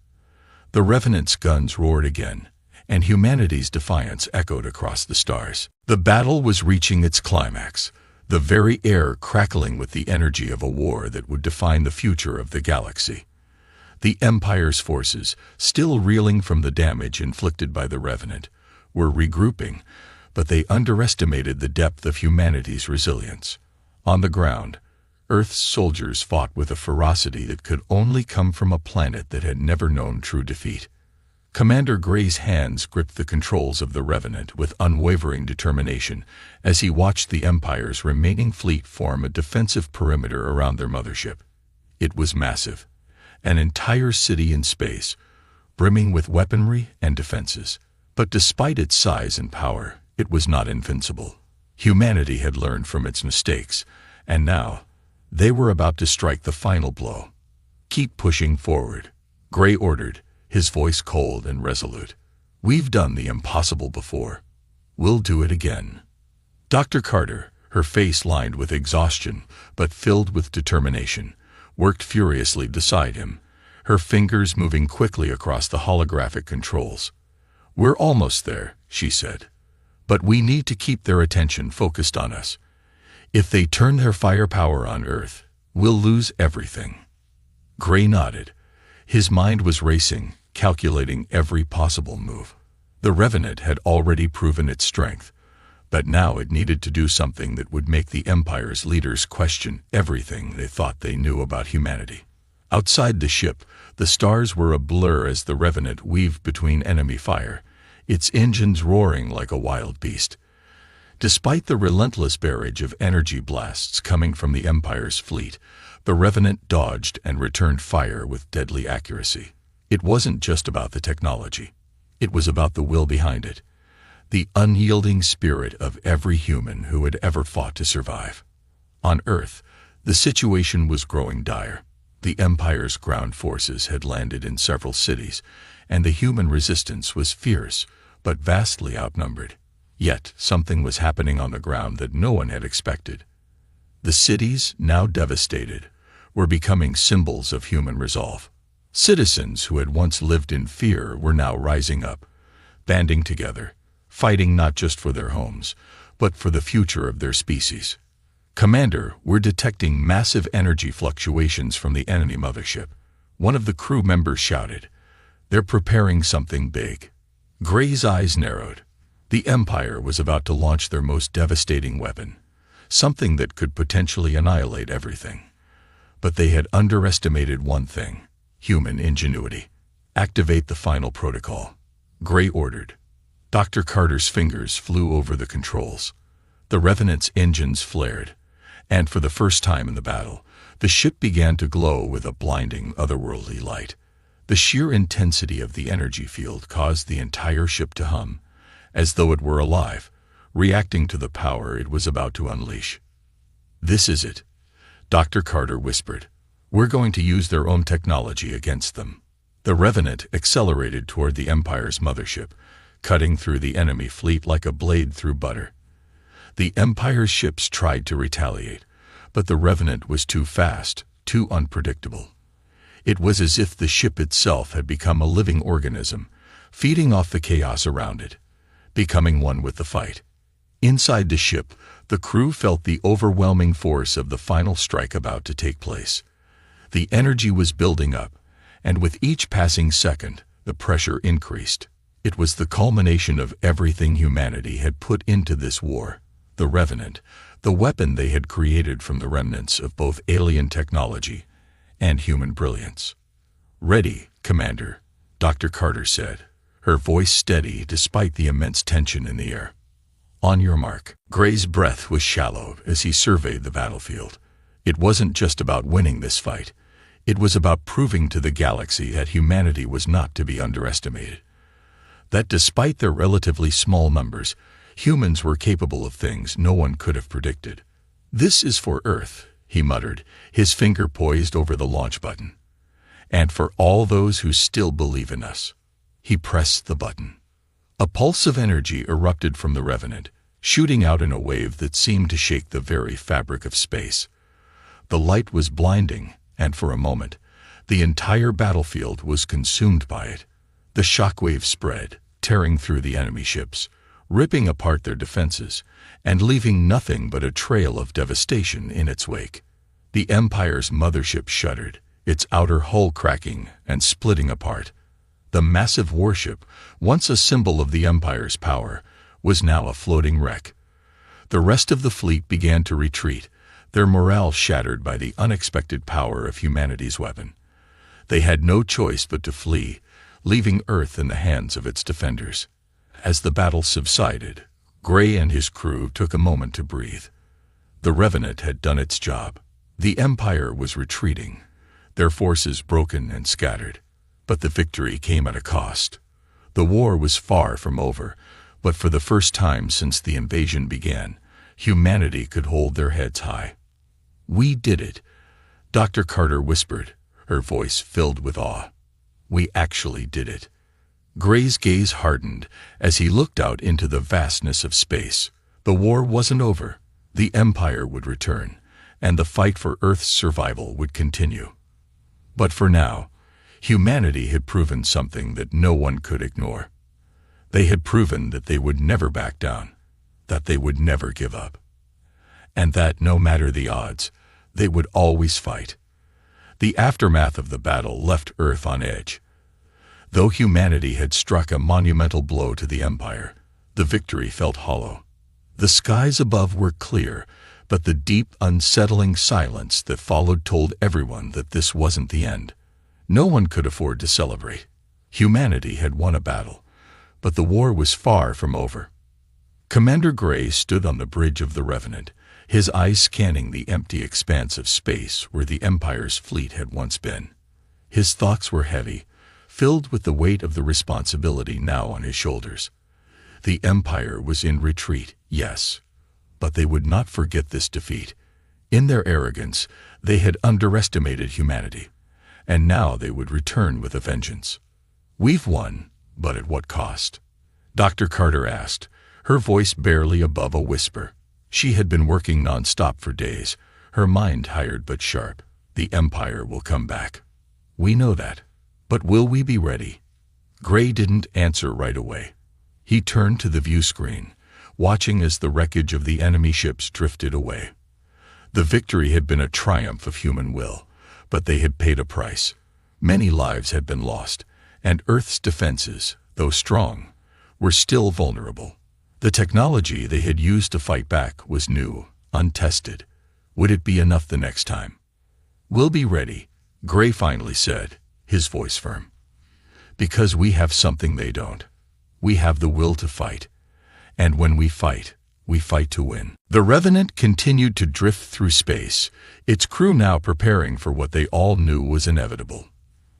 The Revenant's guns roared again, and humanity's defiance echoed across the stars. The battle was reaching its climax, the very air crackling with the energy of a war that would define the future of the galaxy. The Empire's forces, still reeling from the damage inflicted by the Revenant, were regrouping, but they underestimated the depth of humanity's resilience. On the ground, Earth's soldiers fought with a ferocity that could only come from a planet that had never known true defeat. Commander Gray's hands gripped the controls of the Revenant with unwavering determination as he watched the Empire's remaining fleet form a defensive perimeter around their mothership. It was massive, an entire city in space, brimming with weaponry and defenses. But despite its size and power, it was not invincible. Humanity had learned from its mistakes, and now they were about to strike the final blow. "Keep pushing forward," Gray ordered, his voice cold and resolute. "We've done the impossible before. We'll do it again." Dr. Carter, her face lined with exhaustion but filled with determination, worked furiously beside him, her fingers moving quickly across the holographic controls. "We're almost there," she said. "But we need to keep their attention focused on us. If they turn their firepower on Earth, we'll lose everything." Gray nodded. His mind was racing, calculating every possible move. The Revenant had already proven its strength, but now it needed to do something that would make the Empire's leaders question everything they thought they knew about humanity. Outside the ship, the stars were a blur as the Revenant weaved between enemy fire, its engines roaring like a wild beast. Despite the relentless barrage of energy blasts coming from the Empire's fleet, the Revenant dodged and returned fire with deadly accuracy. It wasn't just about the technology. It was about the will behind it, the unyielding spirit of every human who had ever fought to survive. On Earth, the situation was growing dire. The Empire's ground forces had landed in several cities, and the human resistance was fierce, but vastly outnumbered. Yet something was happening on the ground that no one had expected. The cities, now devastated, were becoming symbols of human resolve. Citizens who had once lived in fear were now rising up, banding together, fighting not just for their homes, but for the future of their species. "Commander, we're detecting massive energy fluctuations from the enemy mothership," one of the crew members shouted. "They're preparing something big." Gray's eyes narrowed. The Empire was about to launch their most devastating weapon, something that could potentially annihilate everything. But they had underestimated one thing: human ingenuity. Activate the final protocol, Gray ordered. Dr. Carter's fingers flew over the controls. The Revenant's engines flared, and for the first time in the battle, the ship began to glow with a blinding, otherworldly light. The sheer intensity of the energy field caused the entire ship to hum, as though it were alive, reacting to the power it was about to unleash. "This is it," Dr. Carter whispered. "We're going to use their own technology against them." The Revenant accelerated toward the Empire's mothership, cutting through the enemy fleet like a blade through butter. The Empire's ships tried to retaliate, but the Revenant was too fast, too unpredictable. It was as if the ship itself had become a living organism, feeding off the chaos around it, becoming one with the fight. Inside the ship, the crew felt the overwhelming force of the final strike about to take place. The energy was building up, and with each passing second, the pressure increased. It was the culmination of everything humanity had put into this war. The Revenant, the weapon they had created from the remnants of both alien technology and human brilliance. "Ready, Commander," Dr. Carter said, her voice steady despite the immense tension in the air. "On your mark." Gray's breath was shallow as he surveyed the battlefield. It wasn't just about winning this fight. It was about proving to the galaxy that humanity was not to be underestimated. That despite their relatively small numbers, humans were capable of things no one could have predicted. "This is for Earth," he muttered, his finger poised over the launch button. "And for all those who still believe in us." He pressed the button. A pulse of energy erupted from the Revenant, shooting out in a wave that seemed to shake the very fabric of space. The light was blinding, and for a moment, the entire battlefield was consumed by it. The shockwave spread, tearing through the enemy ships, ripping apart their defenses, and leaving nothing but a trail of devastation in its wake. The Empire's mothership shuddered, its outer hull cracking and splitting apart. The massive warship, once a symbol of the Empire's power, was now a floating wreck. The rest of the fleet began to retreat, their morale shattered by the unexpected power of humanity's weapon. They had no choice but to flee, leaving Earth in the hands of its defenders. As the battle subsided, Gray and his crew took a moment to breathe. The Revenant had done its job. The Empire was retreating, their forces broken and scattered. But the victory came at a cost. The war was far from over, but for the first time since the invasion began, humanity could hold their heads high. "We did it," Dr. Carter whispered, her voice filled with awe. "We actually did it." Gray's gaze hardened as he looked out into the vastness of space. The war wasn't over. The Empire would return, and the fight for Earth's survival would continue. But for now, humanity had proven something that no one could ignore. They had proven that they would never back down, that they would never give up, and that, no matter the odds, they would always fight. The aftermath of the battle left Earth on edge. Though humanity had struck a monumental blow to the Empire, the victory felt hollow. The skies above were clear, but the deep, unsettling silence that followed told everyone that this wasn't the end. No one could afford to celebrate. Humanity had won a battle, but the war was far from over. Commander Gray stood on the bridge of the Revenant, his eyes scanning the empty expanse of space where the Empire's fleet had once been. His thoughts were heavy, filled with the weight of the responsibility now on his shoulders. The Empire was in retreat, yes, but they would not forget this defeat. In their arrogance, they had underestimated humanity, and now they would return with a vengeance. "We've won, but at what cost?" Dr. Carter asked, her voice barely above a whisper. She had been working non-stop for days, her mind tired but sharp. "The Empire will come back. We know that. But will we be ready?" Gray didn't answer right away. He turned to the view screen, watching as the wreckage of the enemy ships drifted away. The victory had been a triumph of human will, but they had paid a price. Many lives had been lost, and Earth's defenses, though strong, were still vulnerable. The technology they had used to fight back was new, untested. Would it be enough the next time? "We'll be ready," Gray finally said, his voice firm. "Because we have something they don't. We have the will to fight. And when we fight to win." The Revenant continued to drift through space, its crew now preparing for what they all knew was inevitable.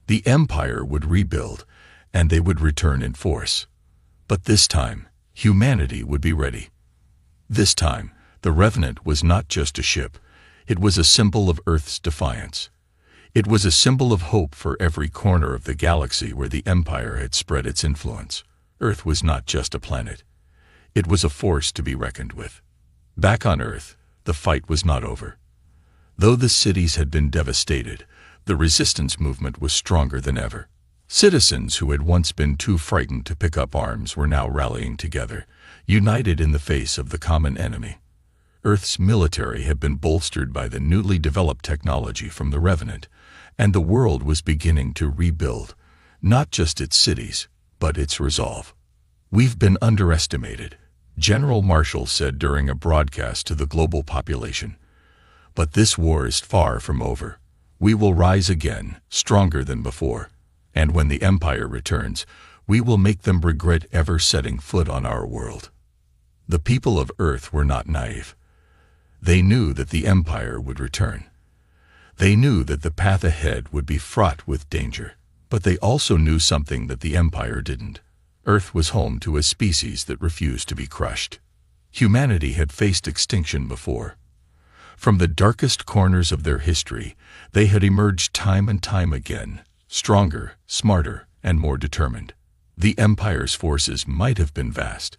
The Empire would rebuild, and they would return in force. But this time, humanity would be ready. This time, the Revenant was not just a ship. It was a symbol of Earth's defiance. It was a symbol of hope for every corner of the galaxy where the Empire had spread its influence. Earth was not just a planet. It was a force to be reckoned with. Back on Earth, the fight was not over. Though the cities had been devastated, the resistance movement was stronger than ever. Citizens who had once been too frightened to pick up arms were now rallying together, united in the face of the common enemy. Earth's military had been bolstered by the newly developed technology from the Revenant, and the world was beginning to rebuild, not just its cities, but its resolve. "We've been underestimated," General Marshall said during a broadcast to the global population. "But this war is far from over. We will rise again, stronger than before. And when the Empire returns, we will make them regret ever setting foot on our world." The people of Earth were not naive. They knew that the Empire would return. They knew that the path ahead would be fraught with danger. But they also knew something that the Empire didn't. Earth was home to a species that refused to be crushed. Humanity had faced extinction before. From the darkest corners of their history, they had emerged time and time again, stronger, smarter, and more determined. The Empire's forces might have been vast,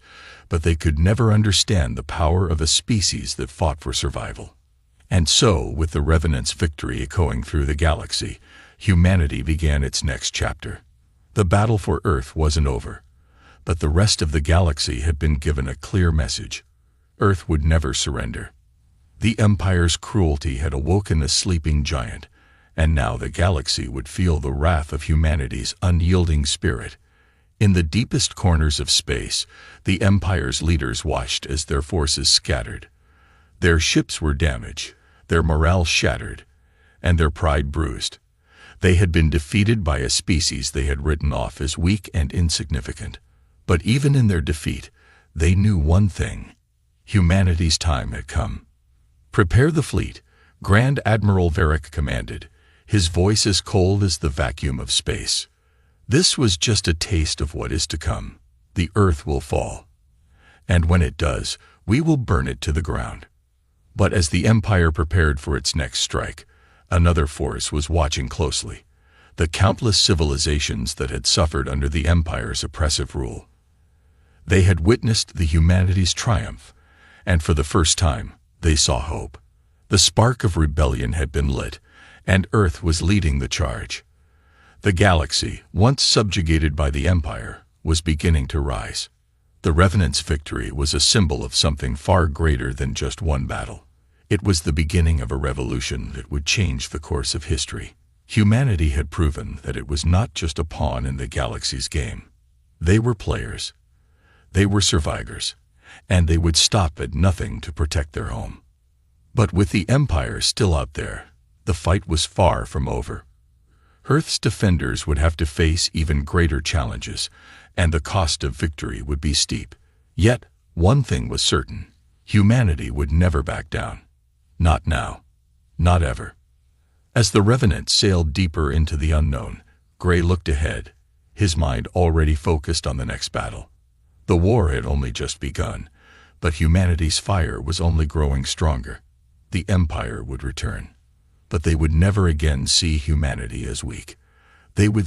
but they could never understand the power of a species that fought for survival. And so, with the Revenant's victory echoing through the galaxy, humanity began its next chapter. The battle for Earth wasn't over, but the rest of the galaxy had been given a clear message. Earth would never surrender. The Empire's cruelty had awoken a sleeping giant, and now the galaxy would feel the wrath of humanity's unyielding spirit. In the deepest corners of space, the Empire's leaders watched as their forces scattered. Their ships were damaged, their morale shattered, and their pride bruised. They had been defeated by a species they had written off as weak and insignificant. But even in their defeat, they knew one thing: humanity's time had come. "Prepare the fleet," Grand Admiral Varric commanded, his voice as cold as the vacuum of space. "This was just a taste of what is to come. The Earth will fall. And when it does, we will burn it to the ground." But as the Empire prepared for its next strike, another force was watching closely: the countless civilizations that had suffered under the Empire's oppressive rule. They had witnessed the humanity's triumph, and for the first time, they saw hope. The spark of rebellion had been lit, and Earth was leading the charge. The galaxy, once subjugated by the Empire, was beginning to rise. The Revenant's victory was a symbol of something far greater than just one battle. It was the beginning of a revolution that would change the course of history. Humanity had proven that it was not just a pawn in the galaxy's game. They were players. They were survivors, and they would stop at nothing to protect their home. But with the Empire still out there, the fight was far from over. Earth's defenders would have to face even greater challenges, and the cost of victory would be steep. Yet, one thing was certain: humanity would never back down. Not now. Not ever. As the Revenant sailed deeper into the unknown, Gray looked ahead, his mind already focused on the next battle. The war had only just begun, but humanity's fire was only growing stronger. The Empire would return, but they would never again see humanity as weak. They would